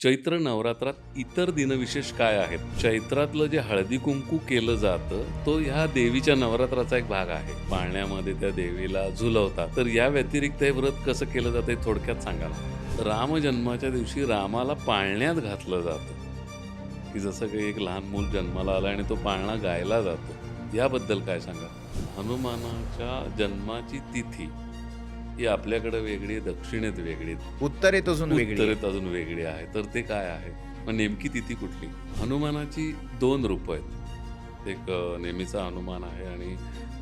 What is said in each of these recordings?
चैत्र नवरात्रात इतर दिनविशेष काय आहेत? चैत्रातलं जे हळदी-कुंकू केलं जातं, तो ह्या देवीच्या नवरात्राचा एक भाग आहे. पाळण्यामध्ये त्या देवीला झुलवतात. तर या व्यतिरिक्त हे व्रत कसं केलं जातं हे थोडक्यात सांगाल? रामजन्माच्या दिवशी रामाला पाळण्यात घातलं जातं, की जसं काही एक लहान मूल जन्माला आलं आणि तो पाळणा गायला जातो. याबद्दल काय सांगाल? हनुमानाच्या जन्माची तिथी ही आपल्याकडे वेगळी आहे, दक्षिणेत वेगळी आहे. उत्तरेत अजून वेगळी आहे. उत्तरेत अजून वेगळी आहे. तर ते काय आहे? मग नेमकी तिथी कुठली? हनुमानाची 2 रूपं आहेत. एक नेहमीचा हनुमान आहे आणि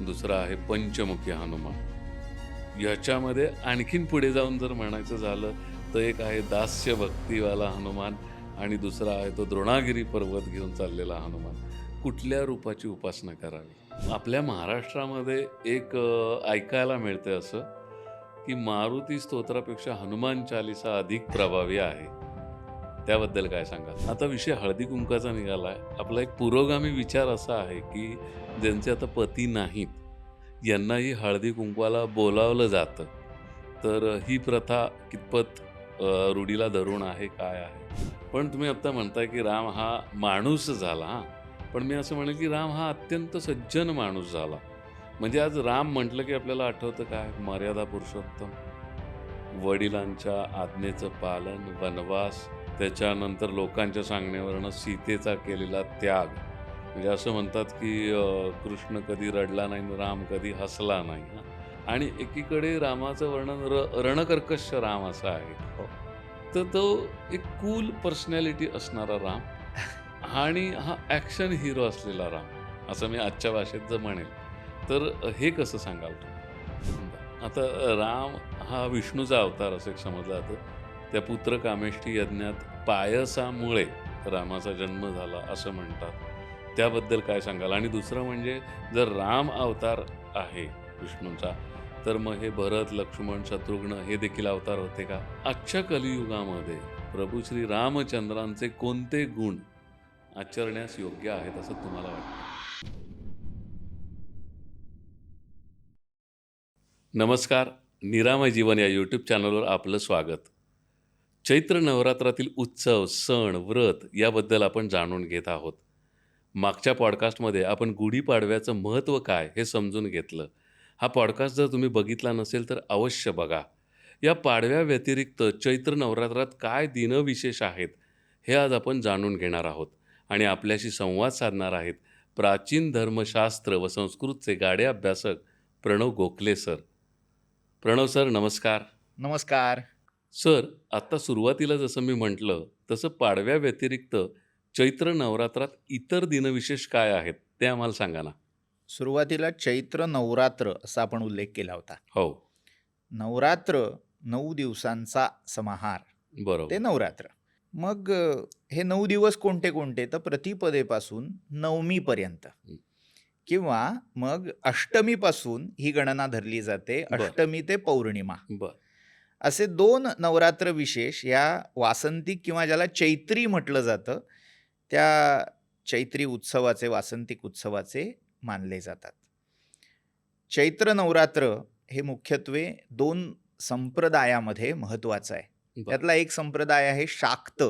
दुसरा आहे पंचमुखी हनुमान. याच्यामध्ये आणखीन पुढे जाऊन जर म्हणायचं झालं तर एक आहे दास्य भक्तीवाला हनुमान आणि दुसरा आहे तो द्रोणागिरी पर्वत घेऊन चाललेला हनुमान. कुठल्या रूपाची उपासना करावी? आपल्या महाराष्ट्रामध्ये एक ऐकायला मिळतं असं, की मारुती स्तोत्रापेक्षा हनुमान चालीसा अधिक प्रभावी आहे. त्याबद्दल काय सांगाल? आता विषय हळदी-कुंकाचा निघालाय. आपला एक पुरोगामी विचार असा आहे, की ज्यांचे आता पती नाहीत, यांनाही हळदी-कुंकवाला बोलावलं जातं. तर ही प्रथा कितपत रूढीला धरून आहे, काय आहे? पण तुम्ही आता म्हणताय, की राम हा माणूस झाला हां. पण मी असं म्हणेल, की राम हा अत्यंत सज्जन माणूस झाला. म्हणजे आज राम म्हटलं की आपल्याला आठवतं काय? मर्यादा पुरुषोत्तम, वडिलांच्या आज्ञेचं पालन, वनवास, त्याच्यानंतर लोकांच्या सांगण्यावरनं सीतेचा केलेला त्याग. म्हणजे असं म्हणतात की कृष्ण कधी रडला नाही आणि राम कधी हसला नाही हां. आणि एकीकडे रामाचं वर्णन रणकर्कश राम असा आहे. हो. तर तो एक कूल पर्सनॅलिटी असणारा राम आणि हा ॲक्शन हिरो असलेला राम, असं मी आजच्या भाषेत जर म्हणेल. तर हे कसं सांगाल तुम्ही? आता राम हा विष्णूचा अवतार असं एक समजलं जातं. त्या पुत्रकामेष्ठी यज्ञात पायसामुळे रामाचा जन्म झाला असं म्हणतात. त्याबद्दल काय सांगाल? आणि दुसरं म्हणजे जर राम अवतार आहे विष्णूचा, तर मग हे भरत, लक्ष्मण, शत्रुघ्न हे देखील अवतार होते का? आजच्या कलियुगामध्ये प्रभू श्री रामचंद्रांचे कोणते गुण आचरण्यास योग्य आहेत असं तुम्हाला वाटतं? नमस्कार. निरामय जीवन या यूट्यूब चॅनलवर आपलं स्वागत. चैत्र नवरात्रातील उत्सव, सण, व्रत याबद्दल आपण जाणून घेत आहोत. मागच्या पॉडकास्टमध्ये आपण गुढीपाडव्याचं महत्त्व काय हे समजून घेतलं. हा पॉडकास्ट जर तुम्ही बघितला नसेल तर अवश्य बघा. या पाडव्या व्यतिरिक्त चैत्र नवरात्रात काय दिनविशेष आहेत हे आज आपण जाणून घेणार आहोत आणि आपल्याशी संवाद साधणार आहेत प्राचीन धर्मशास्त्र व संस्कृतचे गाडे अभ्यासक प्रणव गोखले सर. प्रणव सर नमस्कार. नमस्कार. सर, आत्ता सुरुवातीला जसं मी म्हटलं, तसं पाडव्या व्यतिरिक्त चैत्र नवरात्रात इतर दिनविशेष काय आहेत ते आम्हाला सांगा ना? सुरुवातीला चैत्र नवरात्र असा आपण उल्लेख केला होता. हो, नवरात्र 9 दिवसांचा समाहार, ते बरोबर. नवरात्र. मग हे 9 दिवस कोणते कोणते? तर प्रतिपदेपासून नवमीपर्यंत हं. किंवा मग अष्टमीपासून ही गणना धरली जाते. बरं. अष्टमी ते पौर्णिमा बरं. असे 2 नवरात्र विशेष या वासंतिक किंवा ज्याला चैत्री म्हटलं जातं, त्या चैत्री उत्सवाचे, वासंतिक उत्सवाचे मानले जातात. चैत्र नवरात्र हे मुख्यत्वे 2 संप्रदायामध्ये महत्त्वाचं आहे. बरं. त्यातला एक संप्रदाय आहे शाक्त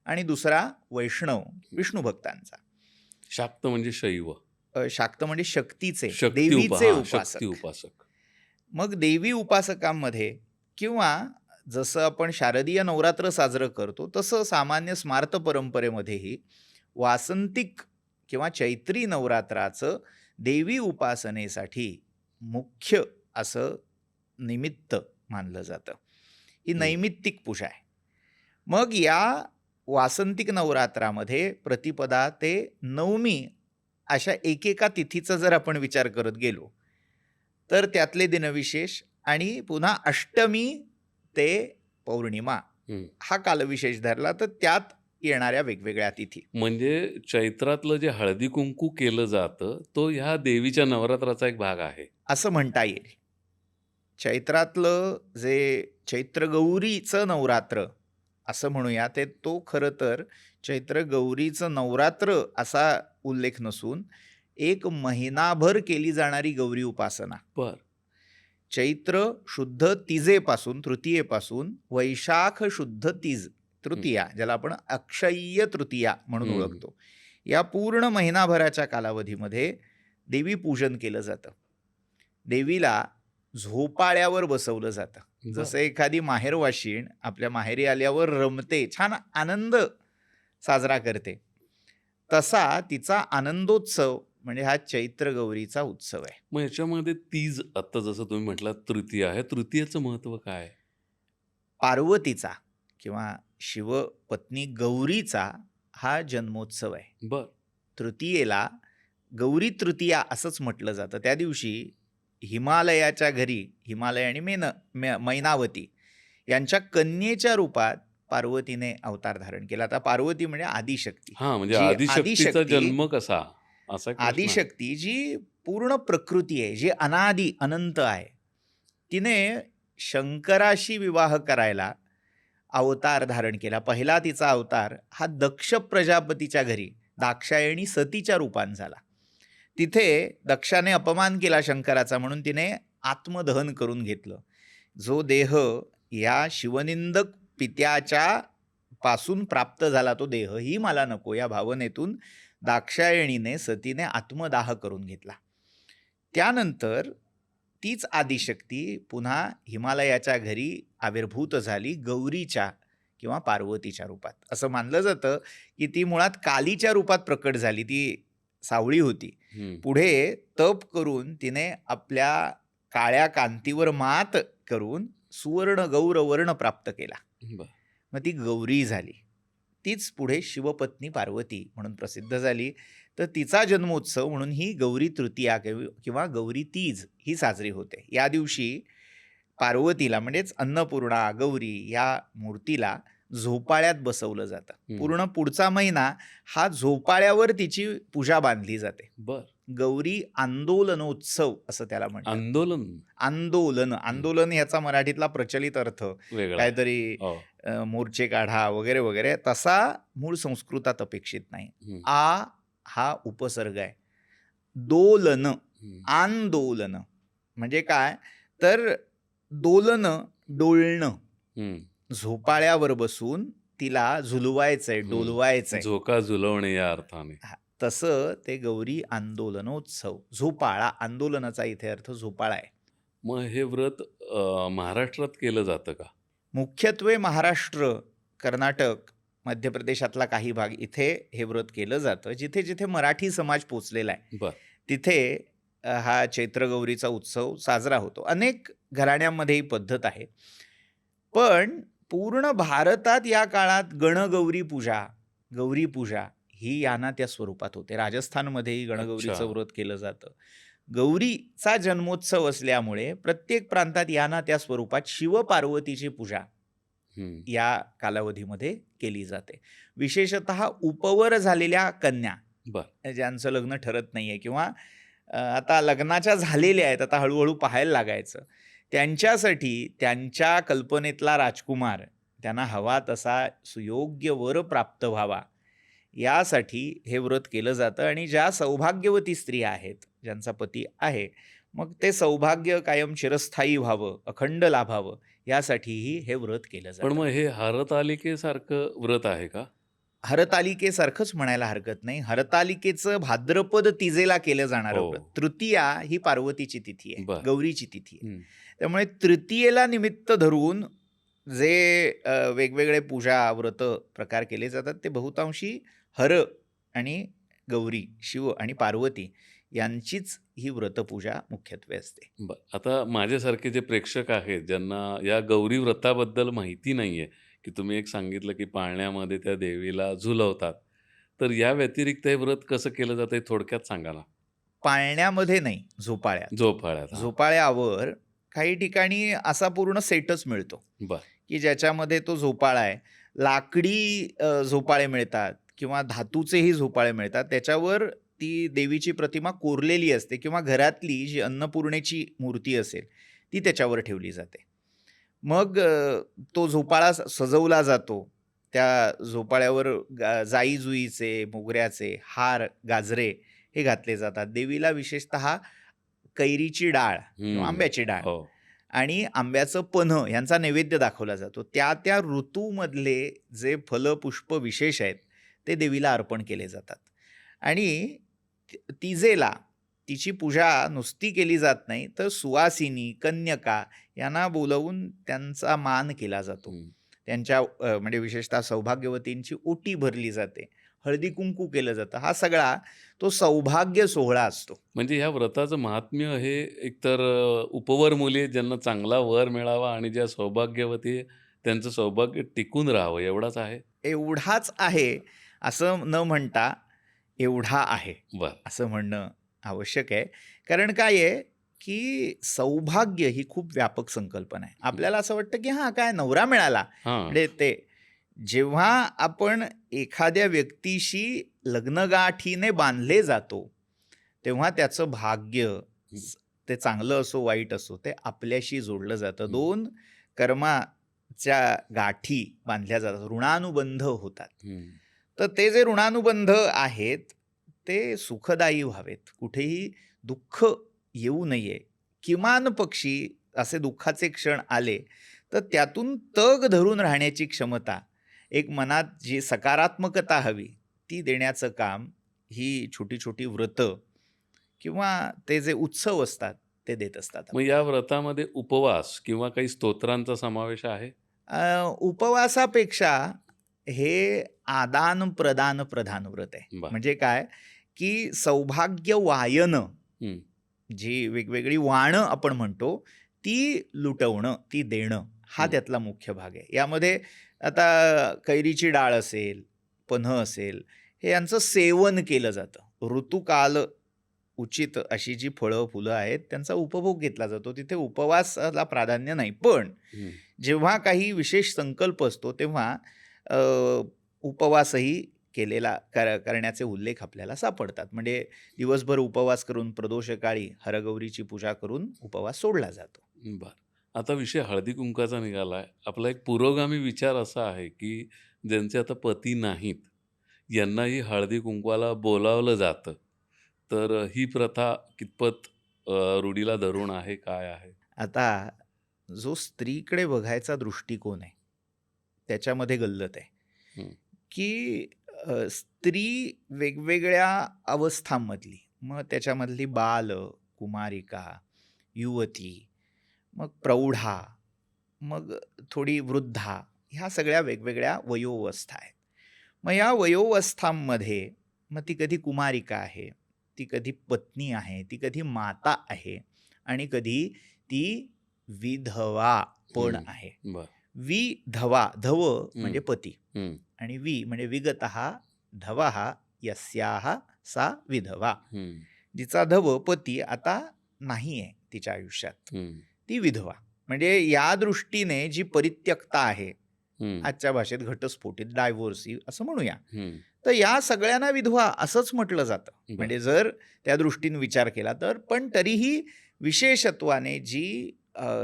आणि दुसरा वैष्णव, विष्णू भक्तांचा. शाक्त म्हणजे शैव. शाक्त म्हणजे शक्तीचे, शक्ती देवीचे हां, उपासक. शक्ती उपासक. मग देवी उपासकांमध्ये किंवा जसं आपण शारदीय नवरात्र साजरं करतो तसं सामान्य स्मार्त परंपरेमध्येही वासंतिक किंवा चैत्री नवरात्राचं देवी उपासनेसाठी मुख्य असं निमित्त मानलं जातं. ही नैमित्तिक पूजा आहे. मग या वासंतिक नवरात्रामध्ये प्रतिपदा ते नवमी अशा एकेका तिथीचा जर आपण विचार करत गेलो तर त्यातले दिनविशेष आणि पुन्हा अष्टमी ते पौर्णिमा हं. हा कालविशेष धरला तर त्यात येणाऱ्या वेगवेगळ्या तिथी. म्हणजे चैत्रातलं जे हळदी-कुंकू केलं जातं, तो ह्या देवीच्या नवरात्राचा एक भाग आहे. असं म्हणता येईल. चैत्रातलं जे चैत्रगौरीचं नवरात्र असं म्हणूया, ते तो खरं तर चैत्रगौरीचं नवरात्र असा उल्लेख नसून एक महिनाभर केली जाणारी गौरी उपासना. बरं. चैत्र शुद्ध तिजेपासून, तृतीयेपासून वैशाख शुद्ध तीज, तृतीया, ज्याला आपण अक्षय्य तृतीया म्हणून हम्म. ओळखतो, या पूर्ण महिनाभराच्या कालावधीमध्ये देवी पूजन केलं जातं. देवीला झोपाळ्यावर बसवलं जातं. बर. जसं एखादी माहेरवाशीण आपल्या माहेरी आल्यावर रमते, छान आनंद साजरा करते, तसा तिचा आनंदोत्सव म्हणजे हा चैत्र गौरीचा उत्सव आहे. मग ह्याच्यामध्ये तीज, आता जसं तुम्ही म्हटलात तृतीया आहे, तृतीयेचं महत्व काय आहे? पार्वतीचा किंवा शिवपत्नी गौरीचा हा जन्मोत्सव आहे. बर. तृतीयेला गौरी तृतीया असंच म्हटलं जातं. त्या दिवशी हिमालयाच्या घरी, हिमालय आणि मैनावती यांच्या कन्येच्या रूपात पार्वतीने अवतार धारण केला. आता पार्वती म्हणजे आदिशक्ती, हा, म्हणजे जी आदिशक्तीचा आदिशक्ती जन्म कसा, असा एक प्रश्न आहे. आदिशक्ती जी पूर्ण प्रकृती आहे, जी अनादी अनंत आहे, तिने शंकराशी विवाह करायला अवतार धारण केला. पहिला तिचा अवतार हा दक्ष प्रजापतीच्या घरी दाक्षायणी सतीच्या रूपान झाला. तिथे दक्षाने अपमान केला शंकराचा, म्हणून तिने आत्मदहन करून घेतलं. जो देह या शिवनिंदक पित्याच्या पासून प्राप्त झाला, तो देह ही मला नको, या भावनेतून दाक्षायणीने सतीने आत्मदाह करून घेतला. त्यानंतर तीच आदिशक्ती पुन्हा हिमालयाच्या घरी आविर्भूत झाली गौरीच्या किंवा पार्वतीच्या रूपात. असं मानलं जातं की ती मुळात कालीच्या रूपात प्रकट झाली. ती सावळी होती. पुढे तप करून तिने आपल्या काळ्या कांतीवर मात करून सुवर्ण गौर वर्ण प्राप्त केला. बर. मग ती गौरी झाली. तीच पुढे शिवपत्नी पार्वती म्हणून प्रसिद्ध झाली. तर तिचा जन्मोत्सव म्हणून ही गौरी तृतीया किंवा गौरी तीज ही साजरी होते. या दिवशी पार्वतीला म्हणजेच अन्नपूर्णा गौरी या मूर्तीला झोपाळ्यात बसवलं जातं. पूर्ण पुढचा महिना हा झोपाळ्यावर तिची पूजा बांधली जाते. बर. गौरी आंदोलनोत्सव असं त्याला म्हणतात. आंदोलन. आंदोलन, आंदोलन याचा मराठीतला प्रचलित अर्थ वेगळा. काहीतरी हो. मोर्चे काढा वगैरे वगैरे, तसा मूळ संस्कृतात अपेक्षित नाही. आ हा उपसर्ग आहे. दोलन, आंदोलन म्हणजे काय, तर दोलन डोलणं, झोपाळ्यावर बसून तिला झुलवायचंय, डोलवायचंय, झोका झुलवणे या अर्थाने. तसं ते गौरी आंदोलनोत्सव. झोपाळा, आंदोलनाचा इथे अर्थ झोपाळा आहे. मग हे व्रत महाराष्ट्रात केलं जातं का? मुख्यत्वे महाराष्ट्र, कर्नाटक, मध्य प्रदेशातला काही भाग इथे हे व्रत केलं जातं. जिथे जिथे मराठी समाज पोचलेला आहे बर. तिथे हा चैत्रगौरीचा उत्सव साजरा होतो. अनेक घराण्यांमध्ये ही पद्धत आहे. पण पूर्ण भारतात या काळात गणगौरी पूजा, गौरी पूजा ही याना त्या स्वरूपात होते. राजस्थानमध्येही गणगौरीचं व्रत केलं जातं. गौरीचा जन्मोत्सव असल्यामुळे प्रत्येक प्रांतात याना त्या स्वरूपात शिवपार्वतीची पूजा या कालावधीमध्ये केली जाते. विशेषतः उपवर झालेल्या कन्या, ज्यांचं लग्न ठरत नाहीये किंवा आता लग्नाच्या झालेल्या आहेत, आता हळूहळू पाहायला लागायचं, त्यांच्यासाठी त्यांच्या कल्पनेतला राजकुमार त्यांना हवा तसा सुयोग्य वर प्राप्त व्हावा यासाठी हे व्रत केलं जातं. आणि ज्या सौभाग्यवती स्त्रिया आहेत, ज्यांचा पती आहे, मग ते सौभाग्य कायम चिरस्थायी व्हावं, अखंड लाभावं यासाठीही हे व्रत केलं जातं. पण मग हे हरतालिकेसारखं व्रत आहे का? हरतालिकेसारखंच म्हणायला हरकत नाही. हरतालिकेचं भाद्रपद तिजेला केलं जाणारं व्रत. तृतीया ही पार्वतीची तिथी आहे, गौरीची तिथी आहे. त्यामुळे तृतीयेला निमित्त धरून जे वेगवेगळे पूजा व्रत प्रकार केले जातात ते बहुतांशी हर आणि गौरी, शिव आणि पार्वती यांचीच ही व्रतपूजा मुख्यत्वे असते. आता माझ्यासारखे जे प्रेक्षक आहेत ज्यांना या गौरी व्रताबद्दल माहिती नाहीये, की तुम्ही एक सांगितलं की पाळण्यामध्ये त्या देवीला झुलवतात, तर या व्यतिरिक्त हे व्रत कसं केलं जातं हे थोडक्यात सांगा ना. पाळण्यामध्ये नाही, झोपाळ्यात. झोपाळ्यात. झोपाळ्यावर काही ठिकाणी असा पूर्ण सेटच मिळतो की ज्याच्यामध्ये तो झोपाळा आहे. लाकडी झोपाळे मिळतात किंवा धातूचेही झोपाळे मिळतात. त्याच्यावर ती देवीची प्रतिमा कोरलेली असते किंवा घरातली जी अन्नपूर्णेची मूर्ती असेल ती त्याच्यावर ठेवली जाते. मग तो झोपाळा सजवला जातो. त्या झोपाळ्यावर जाई जुईचे, मोगऱ्याचे हार, गाजरे हे घातले जातात. देवीला विशेषतः कैरीची डाळ किंवा आंब्याची डाळ आणि आंब्याचं पन्ह यांचा नैवेद्य दाखवला जातो. त्या त्या ऋतूमधले जे फल पुष्प विशेष आहेत ते देवीला अर्पण केले जातात. आणि तिजेला तिची पूजा नुसती केली जात नाही, तर सुवासिनी, कन्यका यांना बोलवून त्यांचा मान केला जातो. हं. त्यांच्या म्हणजे विशेषतः सौभाग्यवतींची ओटी भरली जाते, हळदी कुंकू केलं जातं. हा सगळा तो सौभाग्य सोहळा असतो. म्हणजे ह्या व्रताचं महात्म्य हे एकतर उपवर मुली आहेत ज्यांना चांगला वर मिळावा आणि ज्या सौभाग्यवती आहे, त्यांचं सौभाग्य टिकून राहावं एवढाच आहे? एवढाच आहे असं न म्हणता एवढा आहे बरं. असं म्हणणं आवश्यक आहे. कारण काय आहे, की सौभाग्य ही खूप व्यापक संकल्पना आहे. आपल्याला असं वाटतं, की हां, काय नवरा मिळाला. हां. म्हणजे ते जेव्हा आपण एखाद्या व्यक्तीशी लग्नगाठीने बांधले जातो, तेव्हा त्याचं भाग्य ते चांगलं असो, वाईट असो, ते आपल्याशी जोडलं जातं. हं. 2 कर्माच्या गाठी बांधल्या जातात, ऋणानुबंध होतात. हं. तर ते जे ऋणानुबंध आहेत, ते सुखदायी व्हावेत. कुठेही दुःख येऊ नये. किमान पक्षी असे दुःखाचे क्षण आले, तर त्यातून तग धरून राहण्याची क्षमता, एक मनात जी सकारात्मकता हवी, ती देण्याचं काम ही छोटी-छोटी व्रतं किंवा ते जे उत्सव असतात, ते देत असतात. मग या व्रतामध्ये उपवास किंवा काही स्तोत्रांचा समावेश आहे? उपवासापेक्षा हे आदान-प्रदान प्रधान व्रत आहे. बरं. म्हणजे काय, की सौभाग्य वायनं, हं. जी वेगवेगळी वाणं आपण म्हणतो, ती लुटवणं, ती देणं, हा हं. त्यातला मुख्य भाग आहे. यामध्ये आता कैरीची डाळ असेल, पन्ह असेल, हे यांचं सेवन केलं जातं. ऋतुकाल उचित अशी जी फळं, फुलं आहेत, त्यांचा उपभोग घेतला जातो. तिथे उपवासाला प्राधान्य नाही. पण हं. जेव्हा काही विशेष संकल्प असतो, तेव्हा उपवासही करण्याचे उल्लेख आपल्याला सापडतात. म्हणजे दिवसभर उपवास करून प्रदोषकाळी हरगौरीची पूजा करून उपवास सोडला जातो. बरं. आता विषय हळदी-कुंकाचा निघाला आहे. आपला एक पुरोगामी विचार असा आहे, की ज्यांचे आता पती नाहीत, यांनाही हळदी-कुंकवाला बोलावलं जातं. तर ही प्रथा कितपत रूढीला धरून आहे, काय आहे? आता जो स्त्रीकडे बघायचा दृष्टिकोन आहे, त्याच्यामध्ये गल्लत आहे, हं. की स्त्री वेगवेगळ्या अवस्थांमधली, मग त्याच्यामधली बाल, कुमारिका, युवती, मग प्रौढा, मग थोडी वृद्धा, ह्या सगळ्या वेगवेगळ्या वयोवस्था आहेत. मग या वयोवस्थांमध्ये मग ती कधी कुमारिका आहे, ती कधी पत्नी आहे, ती कधी माता आहे आणि कधी ती विधवा पण हं. आहे. बरं. विधवा, धव म्हणजे पती हं. आणि म्हणजे विगतः धवः यस्याः सा विधवा. हं. जिचा धव पती आता नाही आहे तिच्या आयुष्यात, हं. ती विधवा. म्हणजे या दृष्टीने जी परित्यक्ता आहे, हं. आजच्या भाषेत घटस्फोटित, डायव्होर्सी असं म्हणूया, हं. तर या सगळ्यांना विधवा असंच म्हटलं जातं. बरं. म्हणजे जर त्या दृष्टीने विचार केला तर. पण तरीही विशेषत्वाने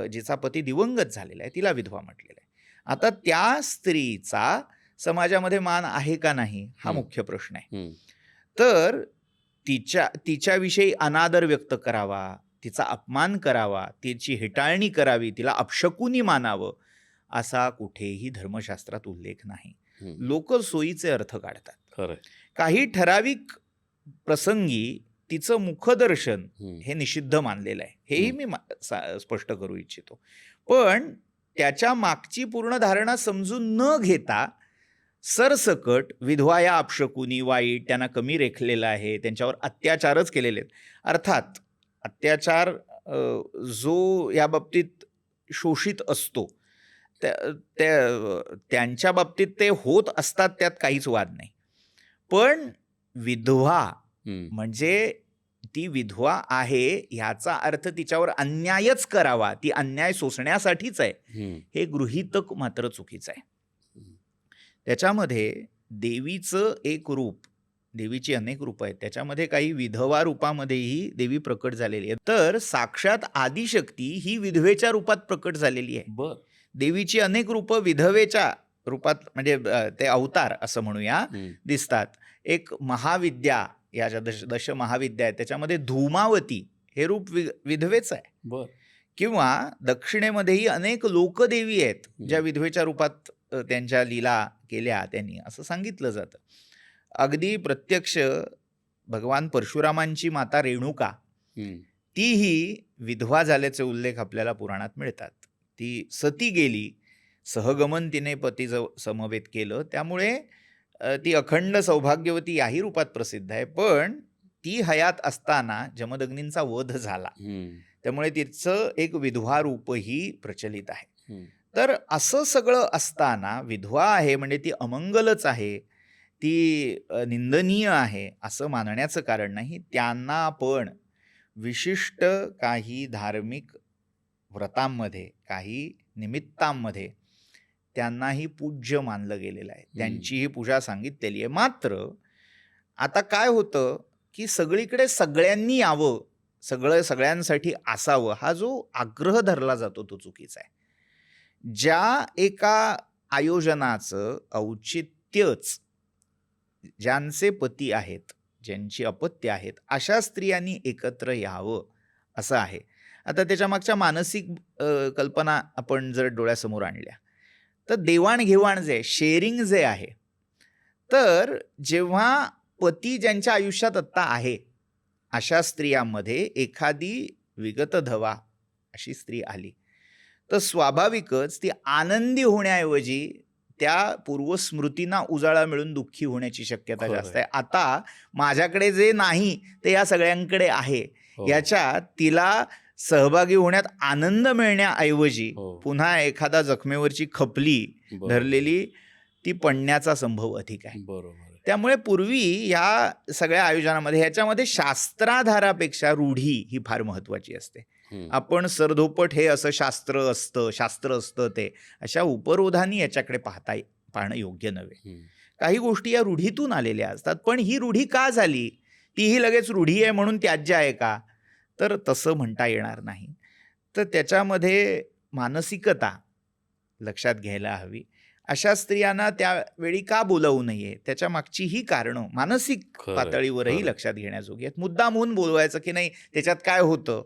जिचा पती दिवंगत झालेला आहे, तिला विधवा म्हटलेलं आहे. आता त्या स्त्रीचा समाजामध्ये मान आहे का नाही, हा मुख्य प्रश्न आहे. हं. तर तिच्याविषयी अनादर व्यक्त करावा, तिचा अपमान करावा, तिची हेटाळणी करावी, तिला अपशकुनी मानावं, असा कुठेही धर्मशास्त्रात उल्लेख नाही. हं. लोक सोयीचे अर्थ काढतात. खरंय. काही ठराविक प्रसंगी तिचं मुखदर्शन हं. हे निषिद्ध मानलेलं आहे, हेही हं. मी स्पष्ट करू इच्छितो. पण त्याच्या मागची पूर्ण धारणा समजून न घेता सरसकट विधवा या अपशकुनी, वाईट, त्यांना कमी रेखलेलं आहे, त्यांच्यावर अत्याचारच केलेले आहेत. अर्थात अत्याचार जो या बाबतीत शोषित असतो, त्यांच्या बाबतीत ते होत असतात, त्यात काहीच वाद नाही. पण विधवा हं. म्हणजे ती विधवा आहे ह्याचा अर्थ तिच्यावर अन्यायच करावा, ती अन्याय सोसण्यासाठीच आहे, हं. हे गृहीतक मात्र चुकीचं आहे. हं. त्याच्यामध्ये देवीचं एक रूप, देवीची अनेक रूपं आहेत, त्याच्यामध्ये काही विधवा रूपामध्येही देवी प्रकट झालेली आहे. तर साक्षात आदिशक्ती ही विधवेच्या रूपात प्रकट झालेली आहे. बरं. देवीची अनेक रूपं विधवेच्या रूपात, म्हणजे ते अवतार असं म्हणूया, हं. दिसतात. एक महाविद्या, या ज्या दश महाविद्या आहेत, त्याच्यामध्ये धूमावती हे रूप विधवेच आहे. बरं. किंवा दक्षिणेमध्येही अनेक लोकदेवी आहेत ज्या हम्म. विधवेच्या रूपात त्यांच्या लीला केल्या त्यांनी, असं सांगितलं जातं. अगदी प्रत्यक्ष भगवान परशुरामांची माता रेणुका, हम्म. तीही विधवा झाल्याचे उल्लेख आपल्याला पुराणात मिळतात. ती सती गेली, सहगमन तिने पती समवेत केलं, त्यामुळे ती अखंड सौभाग्यवती याही रूपात प्रसिद्ध आहे. पण ती हयात असताना जमदग्नींचा वध झाला, हम्म. त्यामुळे तिचं एक विधवा रूपही प्रचलित आहे. हम्म. तर असं सगळं असताना विधवा आहे म्हणजे ती अमंगलच आहे, ती निंदनीय आहे असं मानण्याचं कारण नाही. त्यांना पण विशिष्ट काही धार्मिक व्रतांमध्ये, काही निमित्तांमध्ये त्यांनाही पूज्य मानलं गेलेलं आहे, त्यांचीही पूजा सांगितलेली आहे. मात्र आता काय होतं की सगळीकडे सगळ्यांनी यावं, सगळ्यांसाठी असावं, हा जो आग्रह धरला जातो तो चुकीचा आहे. ज्या एका आयोजनाचं औचित्यच ज्यांचे पती आहेत, ज्यांची अपत्य आहेत, अशा स्त्रियांनी एकत्र यावं असं आहे. आता त्याच्या मागच्या मानसिक कल्पना आपण जर डोळ्यासमोर आणल्या तर देवाणघेवाण जे आहे, शेअरिंग जे आहे, तर जेव्हा पती ज्यांच्या आयुष्यात आत्ता आहे अशा स्त्रियांमध्ये एखादी विगतधवा अशी स्त्री आली तर स्वाभाविकच ती आनंदी होण्याऐवजी त्या पूर्वस्मृतींना उजाळा मिळून दुःखी होण्याची शक्यता खरं जास्त आहे. आता माझ्याकडे जे नाही ते या सगळ्यांकडे आहे, हो. याच्यात तिला सहभागी होण्यात आनंद मिळण्याऐवजी हो. पुन्हा एखादा जखमेवरची खपली बरोबर. धरलेली ती पडण्याचा संभव अधिक आहे. बरोबर आहे. त्यामुळे पूर्वी या सगळ्या आयोजनामध्ये ह्याच्यामध्ये शास्त्राधारापेक्षा रूढी ही फार महत्वाची असते. हम्म. आपण सरधोपट हे असं शास्त्र असतं ते अशा उपरोधानी याच्याकडे पाहणं योग्य नव्हे. हम्म. काही गोष्टी या रूढीतून आलेल्या असतात, पण ही रूढी का झाली, तीही लगेच रूढी आहे म्हणून त्याज्य आहे का, तर तसं म्हणता येणार नाही. तर त्याच्यामध्ये मानसिकता लक्षात घ्यायला हवी. अशा स्त्रियांना त्यावेळी का बोलवू नये, त्याच्या मागची ही कारणं मानसिक खरं, पातळीवरही खरं. लक्षात घेण्याजोगी आहेत. मुद्दामहून बोलवायचं की नाही त्याच्यात काय होतं,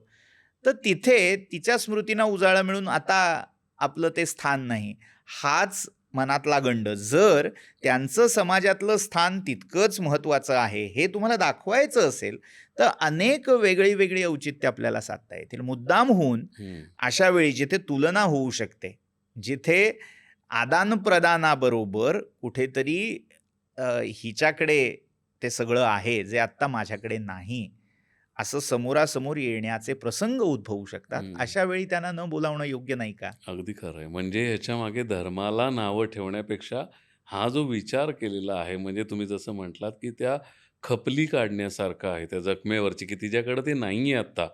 तर तिथे तिच्या स्मृतींना उजाळा मिळून आता आपलं ते स्थान नाही, हाच मनातला गंड. जर त्यांचं समाजातलं स्थान तितकंच महत्त्वाचं आहे हे तुम्हाला दाखवायचं असेल तर अनेक वेगळी औचित्य आपल्याला साधता येतील. मुद्दामहून हम्म. अशा वेळी जिथे तुलना होऊ शकते, जिथे आदानप्रदानाबरोबर कुठेतरी हिच्याकडे ते सगळं आहे जे आत्ता माझ्याकडे नाही, असं समोरासमोर येण्याचे प्रसंग उद्भवू शकतात. हम्म. अशा वेळी त्यांना न बोलावणं योग्य नाही का? अगदी खरं आहे. म्हणजे ह्याच्या मागे धर्माला नावं ठेवण्यापेक्षा हा जो विचार केलेला आहे, म्हणजे तुम्ही जसं म्हटलात की त्या खपली काढण्यासारखं आहे त्या जखमेवरची, की तिच्याकडे ते नाही आहे आत्ता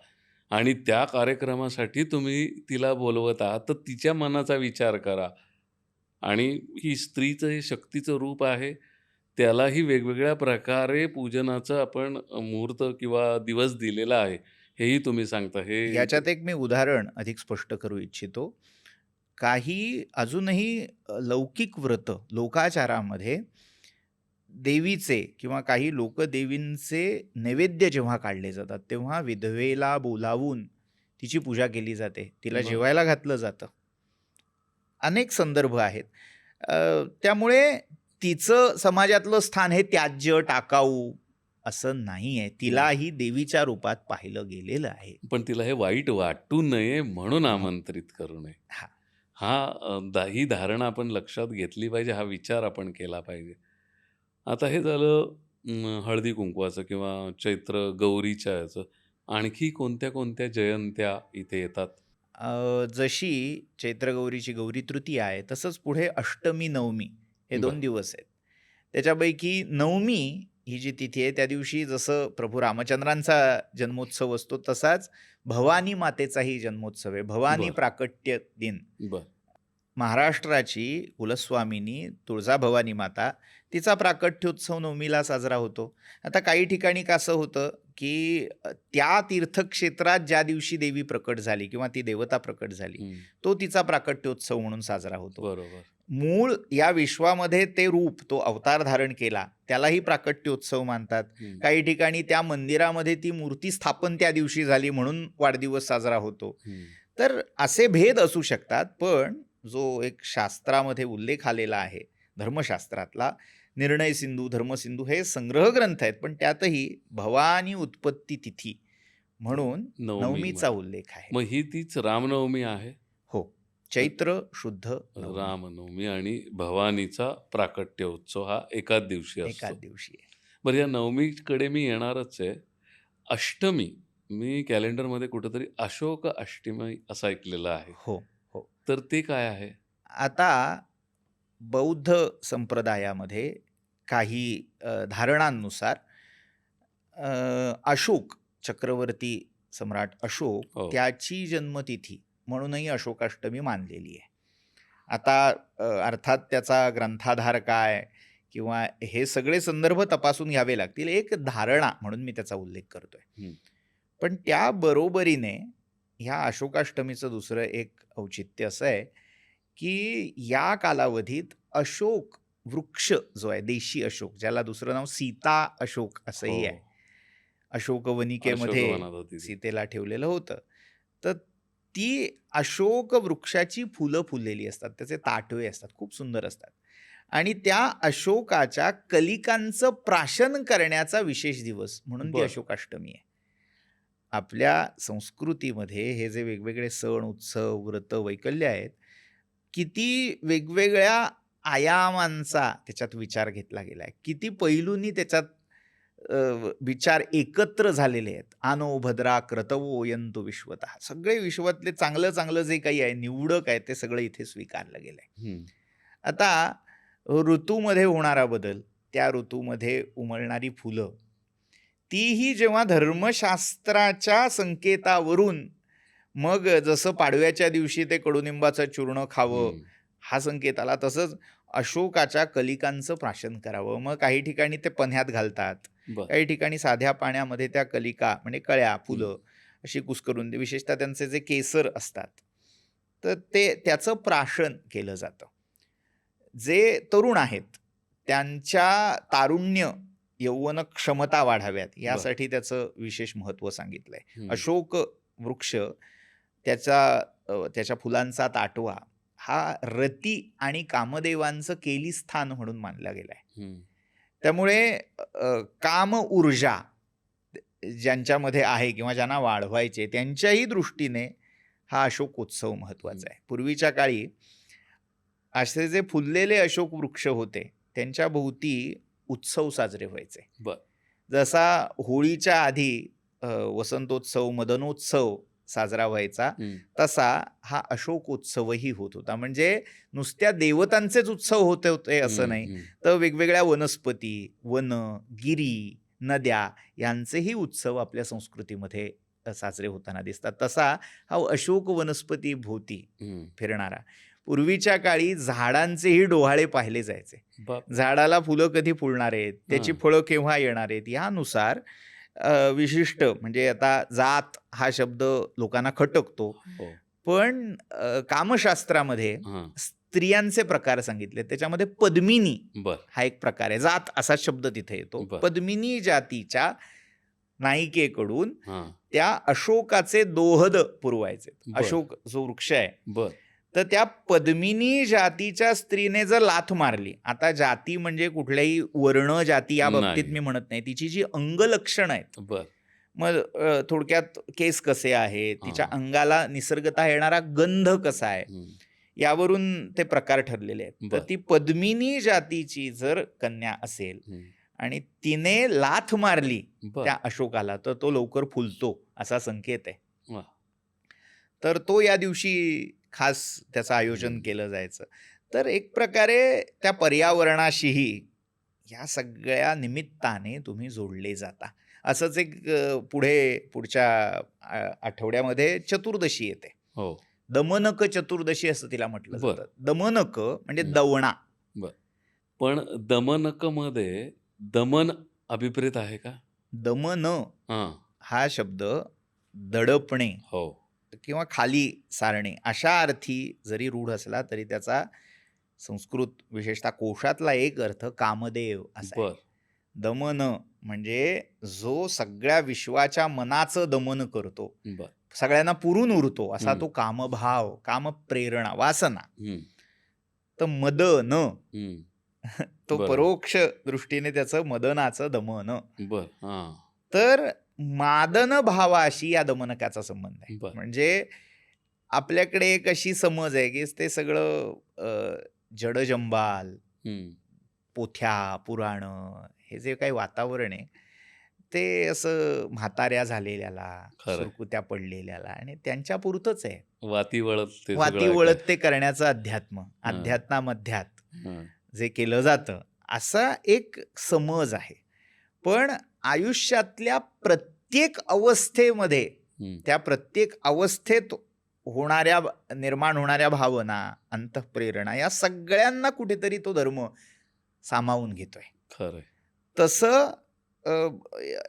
आणि त्या कार्यक्रमासाठी तुम्ही तिला बोलवत आहात, तर तिच्या मनाचा विचार करा. आणि ही स्त्रीचं हे शक्तीचं रूप आहे, त्यालाही वेगवेगळ्या प्रकारे पूजनाचं आपण मुहूर्त किंवा दिवस दिलेला आहे, हेही तुम्ही सांगता. हे याच्यात एक मी उदाहरण अधिक स्पष्ट करू इच्छितो. काही अजूनही लौकिक व्रत लोकाचारामध्ये देवीचे किंवा काही लोकदेवींचे नैवेद्य जेव्हा काढले जातात तेव्हा विधवेला बोलावून तिची पूजा केली जाते, तिला बरं. जेवायला घातलं जातं. अनेक संदर्भ आहेत. त्यामुळे तिचं समाजातलं स्थान हे त्याज्य, टाकाऊ असं नाही आहे. तिलाही देवीच्या रूपात पाहिलं गेलेलं आहे. पण तिला हे वाईट वाटू नये म्हणून आमंत्रित करू नये. ही धारणा आपण लक्षात घेतली पाहिजे, हा विचार आपण केला पाहिजे. आता हे झालं हळदी कुंकवाचं किंवा चैत्र गौरीच्या याचं. आणखी कोणत्या कोणत्या जयंत्या इथे येतात? जशी चैत्रगौरीची गौरी तृतीया आहे, तसंच पुढे अष्टमी, नवमी हे 2 बरं. दिवस आहेत. त्याच्यापैकी नवमी ही जी तिथी आहे त्या दिवशी जसं प्रभू रामचंद्रांचा जन्मोत्सव असतो तसाच भवानी मातेचाही जन्मोत्सव आहे. भवानी बरं. प्राकट्य दिन. बरं. महाराष्ट्राची कुलस्वामिनी तुळजाभवानी माता, तिचा प्राकट्योत्सव नवमीला साजरा होतो. आता काही ठिकाणी कसं होतं की त्या तीर्थक्षेत्रात ज्या दिवशी देवी प्रकट झाली किंवा ती देवता प्रकट झाली हं. तो तिचा प्राकट्योत्सव म्हणून साजरा होतो. बरोबर. मूळ या विश्वामध्ये ते रूप, तो अवतार धारण केला त्यालाही प्राकट्योत्सव मानतात. हं. काही ठिकाणी त्या मंदिरामध्ये ती मूर्ती स्थापन त्या दिवशी झाली म्हणून वाढदिवस साजरा होतो. हं. तर असे भेद असू शकतात, पण जो एक शास्त्रामध्ये उल्लेख आलेला आहे, धर्मशास्त्रातला निर्णय सिंधू, धर्मसिंधू हे संग्रह ग्रंथ आहेत, पण त्यातही भवानी उत्पत्ती तिथी म्हणून नवमी नवमीचा म्हटलं. उल्लेख आहे. मग ही तीच रामनवमी आहे. हो, चैत्र शुद्ध नवमी रामनवमी आणि भवानीचा प्राकट्योत्सव हा एकाच दिवशी एकाच असतो. दिवशी आहे. बरं, या नवमीकडे मी येणारच आहे. अष्टमी, मी कॅलेंडरमध्ये कुठेतरी अशोक अष्टमी असं ऐकलेलं आहे. हो, हो. तर ते काय आहे? आता बौद्ध संप्रदायामध्ये काही धारणांनुसार अशोक चक्रवर्ती सम्राट अशोक हो. त्याची जन्मतिथी म्हणूनही अशोकाष्टमी मानलेली आहे. आता अर्थात त्याचा ग्रंथाधार काय किंवा हे सगळे संदर्भ तपासून घ्यावे लागतील. एक धारणा म्हणून मी त्याचा उल्लेख करतोय. हं. पण त्या बरोबरीने ह्या अशोकाष्टमीचं दुसरं एक औचित्य असं आहे, की या कालावधीत अशोक वृक्ष जो आहे, देशी अशोक, ज्याला दुसरं नाव सीता अशोक असंही आहे. हो. अशोकवनिकेमध्ये अशोकवनात होती ती. सीतेला ठेवलेलं होतं. तर ती अशोक वृक्षाची फुलं फुललेली असतात, त्याचे ताटवे असतात, खूप सुंदर असतात. आणि त्या अशोकाच्या कलिकांचं प्राशन करण्याचा विशेष दिवस म्हणून ती बरं. अशोकाष्टमी आहे. आपल्या संस्कृतीमध्ये हे जे वेगवेगळे सण, उत्सव, व्रत, वैकल्य आहेत, किती वेगवेगळ्या आयामांचा त्याच्यात विचार घेतला गेला आहे. किती पैलूंनी त्याच्यात विचार एकत्र झालेले आहेत. आनो भद्रा क्रतवो यंतु विश्वतः. सगळे विश्वातले चांगलं चांगलं जे काही आहे, निवडक आहे, ते सगळं इथे स्वीकारलं गेलं आहे. हं. आता ऋतूमध्ये होणारा बदल, त्या ऋतूमध्ये उमलणारी फुलं, तीही जेव्हा धर्मशास्त्राच्या संकेतावरून, मग जसं पाडव्याच्या दिवशी ते कडुनिंबाचं चूर्ण खावं हं. हा संकेत आला, तसंच अशोकाच्या कलिकांचं प्राशन करावं. मग काही ठिकाणी ते पन्ह्यात घालतात, बरं. काही ठिकाणी साध्या पाण्यामध्ये त्या कलिका म्हणजे कळ्या, हं. फुलं अशी कुस्करून, विशेषतः त्यांचे जे केसर असतात, तर ते त्याचं प्राशन केलं जातं. जे तरुण आहेत त्यांच्या तारुण्य, यौवन क्षमता वाढाव्यात बरं. यासाठी त्याचं विशेष महत्त्व सांगितलंय. हं. अशोक वृक्ष त्याच्या फुलांचा ताटवा हा रती आणि कामदेवांचं केलीस्थान म्हणून मानला गेलाय. हं. त्यामुळे काम ऊर्जा ज्यांच्यामध्ये आहे किंवा ज्यांना वाढवायचे त्यांच्याही दृष्टीने हा अशोकोत्सव महत्त्वाचा आहे. पूर्वीच्या काळी असे जे फुललेले अशोक वृक्ष होते त्यांच्या भोवती उत्सव साजरे व्हायचे. बरं. जसा होळीच्या आधी वसंतोत्सव, मदनोत्सव साजरा व्हायचा, हं. तसा हा अशोकोत्सवही होत होता. म्हणजे नुसत्या देवतांचेच उत्सव होते होते असं हं. नाही, हं. तर वेगवेगळ्या वनस्पती, वन, गिरी, नद्या यांचेही उत्सव आपल्या संस्कृतीमध्ये साजरे होताना दिसतात. तसा हा अशोक वनस्पती भोवती हं. फिरणारा. पूर्वीच्या काळी झाडांचेही डोहाळे पाहिले जायचे. बाप. झाडाला फुलं कधी फुलणार आहेत, त्याची हां. फळं केव्हा येणार आहेत, यानुसार विशिष्ट, म्हणजे आता जात हा शब्द लोकांना खटकतो, हो. पण कामशास्त्रामध्ये हां. स्त्रियांचे प्रकार सांगितले. त्याच्यामध्ये पद्मिनी बरं. हा एक प्रकार आहे. जात असा शब्द तिथे येतो. बरं. पद्मिनी जातीच्या नायिकेकडून हां. त्या अशोकाचे दोहद पुरवायचे. बरं. अशोक जो वृक्ष आहे, बरं. तर त्या पद्मिनी जातीच्या स्त्रीने जर लाथ मारली, आता जाती म्हणजे कुठल्याही वर्ण जाती या बाबतीत नाही. मी म्हणत नाही, तिची जी अंगलक्षणं आहेत, बरं. मग थोडक्यात केस कसे आहेत, तिच्या हां. अंगाला निसर्गतः येणारा गंध कसा आहे, हं. यावरून ते प्रकार ठरलेले आहेत. तर बरं. ती पद्मिनी जातीची जर कन्या असेल हं. आणि तिने लाथ मारली बरं. त्या अशोकाला, तर तो लवकर फुलतो असा संकेत आहे. वाह! तर तो या दिवशी खास त्याचं आयोजन हं. केलं जायचं. तर एक प्रकारे त्या पर्यावरणाशीही या सगळ्या निमित्ताने तुम्ही जोडले जाता. असंच एक पुढच्या आठवड्यामध्ये चतुर्दशी येते. हो. दमनक चतुर्दशी असं तिला म्हटलं बरं. जातं. दमनक म्हणजे हं. दवणा. बरं. पण दमनकमध्ये दमन अभिप्रेत आहे का? दमन हां. हा शब्द दडपणे हो. किंवा खाली सारणे अशा अर्थी जरी रूढ असला, तरी त्याचा संस्कृत विशेषतः कोशातला एक अर्थ कामदेव असा आहे. बरं. दमन म्हणजे जो सगळ्या विश्वाच्या मनाचं दमन करतो, बर. सगळ्यांना पुरून उरतो, असा हम्म. तो कामभाव, कामप्रेरणा, वासना. हम्म. तर मदन हम्म. तो बरोबर. परोक्ष दृष्टीने त्याचं मदनाचं दमन. बर. हा. तर मादन भावाशी या दमनकाचा संबंध आहे. बर. म्हणजे आपल्याकडे एक अशी समज आहे की ते सगळं जडजंबाल, हम्म. पोथ्या, पुराण, हे जे काही वातावरण आहे ते असं म्हाताऱ्या झालेल्याला, खरंय. सुरकुत्या पडलेल्याला आणि त्यांच्या पुरतंच आहे. वाती वळत ते वाती सगळं वळत ऐकायचं. ते करण्याचं अध्यात्म, हा. अध्यात्मामध्यात हा. जे केलं जातं, असा एक समज आहे. पण आयुष्यातल्या प्रत्येक अवस्थेमध्ये, हम्म. त्या प्रत्येक अवस्थेत निर्माण होणाऱ्या भावना, अंतःप्रेरणा, या सगळ्यांना कुठेतरी तो धर्म सामावून घेतोय. खरंय. तसं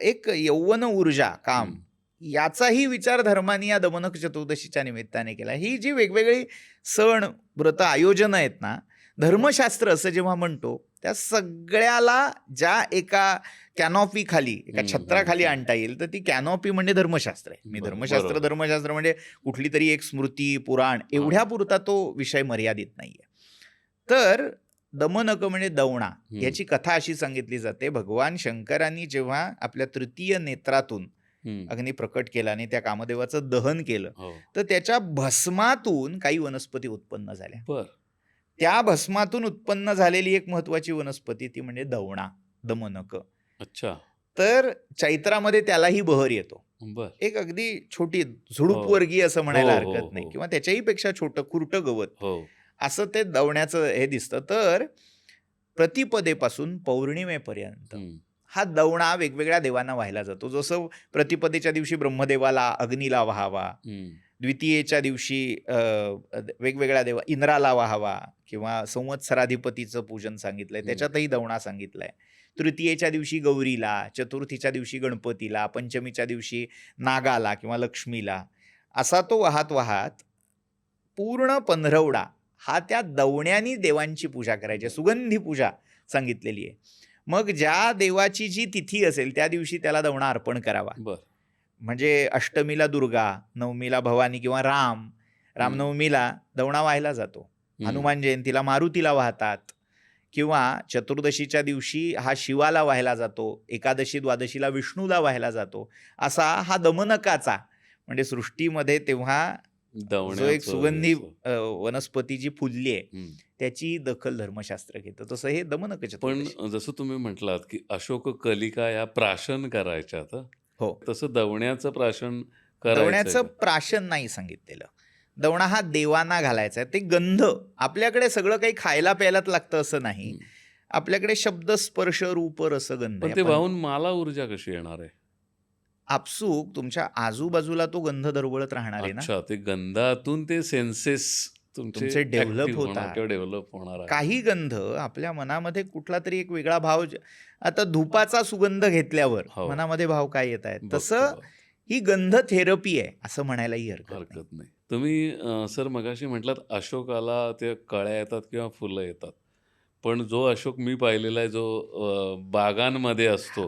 एक यौवन ऊर्जा, काम, हम्म. याचाही विचार धर्माने या दमनक चतुर्दशीच्या निमित्ताने केला. ही जी वेगवेगळी सण, व्रत, आयोजनं आहेत ना, धर्मशास्त्र असं जेव्हा म्हणतो, त्या सगळ्याला ज्या एका कॅनॉपी खाली, एका छत्राखाली आणता येईल, तर ती कॅनॉपी म्हणजे धर्मशास्त्र आहे. मी बरोबर. धर्मशास्त्र म्हणजे कुठली तरी एक स्मृती, पुराण एवढ्या पुरता तो विषय मर्यादित नाहीये. तर दमनक म्हणजे दवणा, याची कथा अशी सांगितली जाते. भगवान शंकरांनी जेव्हा आपल्या तृतीय नेत्रातून हम्म. अग्नी प्रकट केला आणि त्या कामदेवाचं दहन केलं, हो. तर त्याच्या भस्मातून काही वनस्पती उत्पन्न झाल्या. बर. त्या भस्मातून उत्पन्न झालेली एक महत्वाची वनस्पती ती म्हणजे दवणा, दमनक. अच्छा. तर चैत्रामध्ये त्यालाही बहर येतो. बर. एक अगदी छोटी झुडूपवर्गीय असं म्हणायला हो, हरकत हो, नाही, हो. किंवा त्याच्याही पेक्षा छोटं खुरटं गवत, हो. असं ते दवण्याचं हे दिसतं. तर प्रतिपदेपासून पौर्णिमेपर्यंत हम्म. हा दवणा वेगवेगळ्या देवांना वाहिला जातो. जसं प्रतिपदेच्या दिवशी ब्रह्मदेवाला अग्नीला वाहावा, हम्म. द्वितीयेच्या दिवशी वेगवेगळ्या देवा, इंद्राला वाहावा, किंवा संवत्सराधिपतीचं पूजन सांगितलंय, त्याच्यातही दवणा सांगितलाय. तृतीयेच्या दिवशी गौरीला, चतुर्थीच्या दिवशी गणपतीला, पंचमीच्या दिवशी नागाला किंवा लक्ष्मीला, असा तो वाहत वाहत पूर्ण पंधरवडा हा त्या दवण्यानी देवांची पूजा करायची, सुगंधी पूजा सांगितलेली आहे. मग ज्या देवाची जी तिथी असेल त्या दिवशी त्याला दवणा अर्पण करावा. बर. म्हणजे अष्टमीला दुर्गा, नवमीला भवानी किंवा रामनवमीला दवणा वाहिला जातो. हनुमान जयंतीला मारुतीला वाहतात, किंवा चतुर्दशीच्या दिवशी हा शिवाला वाहिला जातो, एकादशी द्वादशीला विष्णूला वाहिला जातो. असा हा दमनकाचा, म्हणजे सृष्टीमध्ये तेव्हा जो एक सुगंधी वनस्पती जी फुलली आहे त्याची दखल धर्मशास्त्र घेतं. तसं हे दमनक चतुर्दशी. पण जसं तुम्ही म्हटलात की अशोक कलिका या प्राशन करायच्यात, हो, तसं दवण्याचं प्राशन करायचं दवण्याचं प्राशन नाही सांगितलेलं. दवणा हा देवांना घालायचा आहे. ते गंध, आपल्याकडे सगळं काही खायला प्यायलाच लागतं असं नाही. आपल्याकडे शब्द, स्पर्श, रूप, रस, गंध. पण ते वाहून मला ऊर्जा कशी येणार आहे? आपसूक तुमच्या आजूबाजूला तो गंध दरवळत राहणार आहे ना. अच्छा, ते गंधातून ते सेन्सेस तुमचे डेव्हलप होतात. डेव्हलप होणार आहे. काही गंध आपल्या मनामध्ये कुठला तरी एक वेगळा भाव, आता धुपाचा सुगंध घेतल्यावर मनामध्ये भाव काय येत आहेत, तसं ही गंध थेरपी आहे असं म्हणायलाही हरकत नाही. तुम्ही सर मगाशी म्हटलात अशोकाला ते कळ्या येतात किंवा फुलं येतात, पण जो अशोक मी पाहिलेला आहे जो बागांमध्ये असतो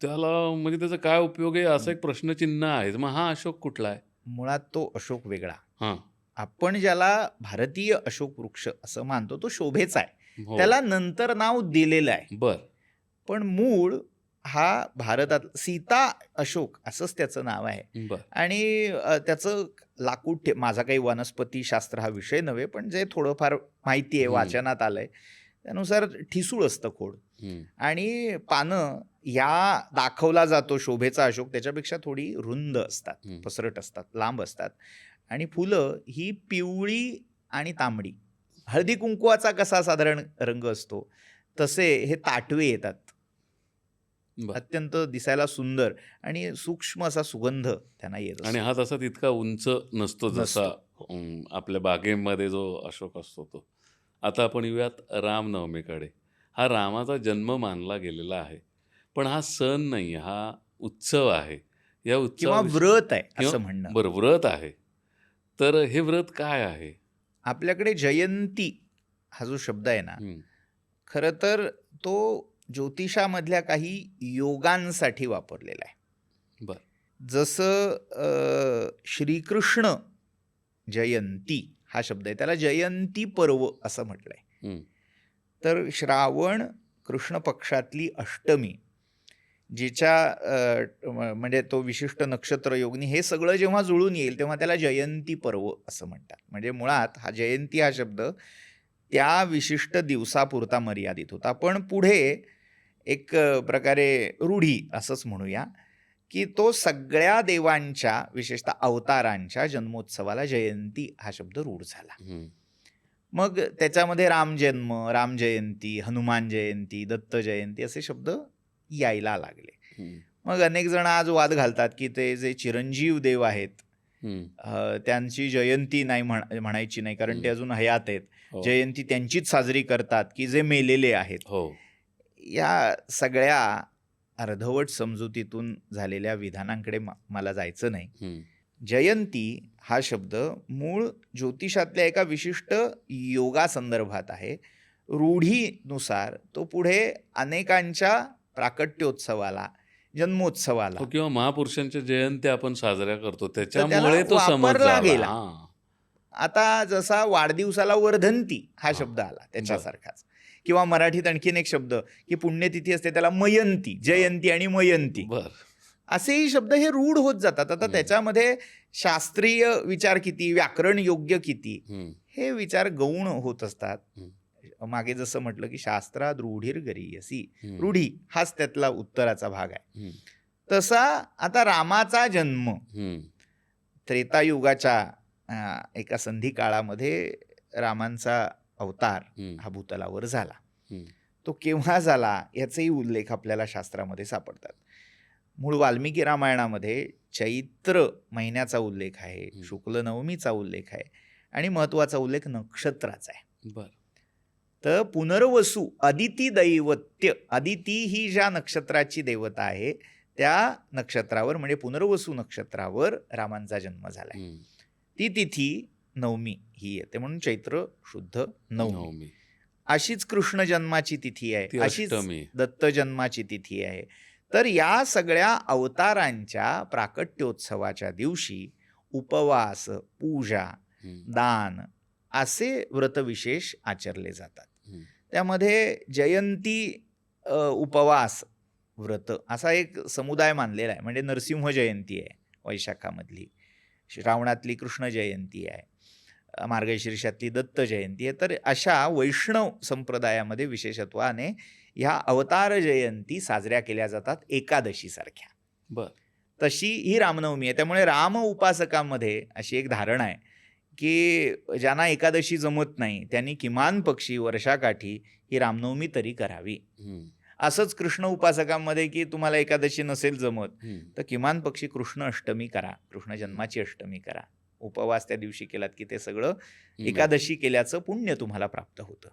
त्याला म्हणजे त्याचा काय उपयोग आहे असं एक प्रश्नचिन्ह आहे. मग हा अशोक कुठला आहे? मुळात तो अशोक वेगळा. हां, आपण ज्याला भारतीय अशोक वृक्ष असं मानतो तो शोभेचा आहे, त्याला नंतर नाव दिलेलं आहे. बर. पण मूळ हा भारतात सीता अशोक असंच त्याचं नाव आहे. आणि त्याचं लाकूड, माझा काही वनस्पती शास्त्र हा विषय नव्हे, पण जे थोडंफार माहिती आहे, वाचनात आलंय, त्यानुसार ठिसूळ असतं खोड, आणि पानं या दाखवला जातो शोभेचा अशोक त्याच्यापेक्षा थोडी रुंद असतात, पसरट असतात, लांब असतात. आणि फुलं ही पिवळी आणि तांबडी, हळदी कुंकवाचा कसा साधारण रंग असतो तसे हे ताटवे येतात. अत्यंत दिसायला सुंदर आणि सूक्ष्म असा सुगंध त्यांना येत असतो. आणि हा तसा तितका उंच नसतो जसा आपल्या बागेमध्ये जो अशोक असतो तो. आता आपण येऊयात रामनवमीकडे. हा रामाचा जन्म मानला गेलेला आहे, पण हा सण नाही, हा उत्सव आहे. या उत्सव किंवा व्रत आहे असं म्हणणं. बरं, व्रत आहे. तर हे व्रत काय आहे? आपल्याकडे जयंती हा जो शब्द आहे ना, खरं तर तो ज्योतिषामधल्या काही योगांसाठी वापरलेला आहे. बर. जसं श्रीकृष्ण जयंती हा शब्द आहे, त्याला जयंती पर्व असं म्हटलंय. हम्म. तर श्रावण कृष्ण पक्षातली अष्टमी जिच्या म्हणजे तो विशिष्ट नक्षत्र योगनी हे सगळं जेव्हा जुळून येईल तेव्हा त्याला जयंती पर्व असं म्हणतात. म्हणजे मुळात हा जयंती हा शब्द त्या विशिष्ट दिवसापुरता मर्यादित होता, पण पुढे एक प्रकारे रूढी असंच म्हणूया की तो सगळ्या देवांच्या विशेषतः अवतारांच्या जन्मोत्सवाला जयंती हा शब्द रूढ झाला. मग त्याच्यामध्ये रामजन्म, राम जयंती, हनुमान जयंती, दत्त जयंती असे शब्द यायला लागले. मग अनेक जण आज वाद घालतात की ते जे चिरंजीव देव आहेत त्यांची जयंती नाही म्हणायची नाही, कारण ते अजून हयात आहेत. जयंती त्यांचीच साजरी करतात की जे मेलेले आहेत. या सगळ्या अर्धवट समजुतीतून झालेल्या विधानांकडे मला जायचं नाही. जयंती हा शब्द मूळ ज्योतिषातल्या एका विशिष्ट योगासंदर्भात आहे. रूढीनुसार तो पुढे अनेकांच्या प्राकट्योत्सवाला, जन्मोत्सवाला किंवा महापुरुषांच्या जयंती आपण साजऱ्या करतो त्याच्यामुळे त्याला तो वापरला समजला गेला. आता जसा वाढदिवसाला वर्धंती हा शब्द आला त्याच्यासारखाच, किंवा मराठीत आणखीन एक शब्द की पुण्यतिथी असते त्याला मयंती, जयंती आणि मयंती असेही शब्द हे रूढ होत जातात. आता त्याच्यामध्ये शास्त्रीय विचार किती, व्याकरण योग्य किती, हे विचार गौण होत असतात. मागे जसं म्हटलं की शास्त्रात रूढीर गरीयसी, रूढी हाच त्यातला उत्तराचा भाग आहे. तसा आता रामाचा जन्म त्रेतायुगाच्या एका संधी काळामध्ये रामांचा अवतार हा भूतलावर झाला. तो केव्हा झाला याचाही उल्लेख आपल्याला शास्त्रामध्ये सापडतात. मूळ वाल्मिकी रामायणामध्ये चैत्र महिन्याचा उल्लेख आहे, शुक्ल नवमीचा उल्लेख आहे आणि महत्वाचा उल्लेख नक्षत्राचा आहे. तर पुनर्वसू अदिती दैवत्य, अदिती ही ज्या नक्षत्राची देवता आहे त्या नक्षत्रावर म्हणजे पुनर्वसू नक्षत्रावर रामांचा जन्म झालाय. ती तिथी नवमी ही येते म्हणून चैत्र शुद्ध नवमी. अशीच कृष्ण जन्माची तिथी आहे, अशीच दत्त जन्माची तिथी आहे. तर या सगळ्या अवतारांच्या प्राकट्योत्सवाच्या दिवशी उपवास, पूजा, दान असे व्रतविशेष आचरले जातात. त्यामध्ये जयंती उपवास व्रत असा एक समुदाय मानलेला आहे. म्हणजे नरसिंह जयंती आहे वैशाखामधली, श्रावणातली कृष्ण जयंती आहे, मार्गशीर्षातली दत्त जयंती आहे. तर अशा वैष्णव संप्रदायामध्ये विशेषत्वाने ह्या अवतार जयंती साजऱ्या केल्या जातात एकादशीसारख्या. तशी ही रामनवमी आहे. त्यामुळे राम उपासकांमध्ये अशी एक धारणा आहे की ज्यांना एकादशी जमत नाही त्यांनी किमान पक्षी वर्षाकाठी ही रामनवमी तरी करावी. असंच कृष्ण उपासकांमध्ये की तुम्हाला एकादशी नसेल जमत तर किमान पक्षी कृष्ण अष्टमी करा, कृष्ण जन्माची अष्टमी करा. उपवास त्या दिवशी केलात की ते सगळं एकादशी केल्याचं पुण्य तुम्हाला प्राप्त होतं.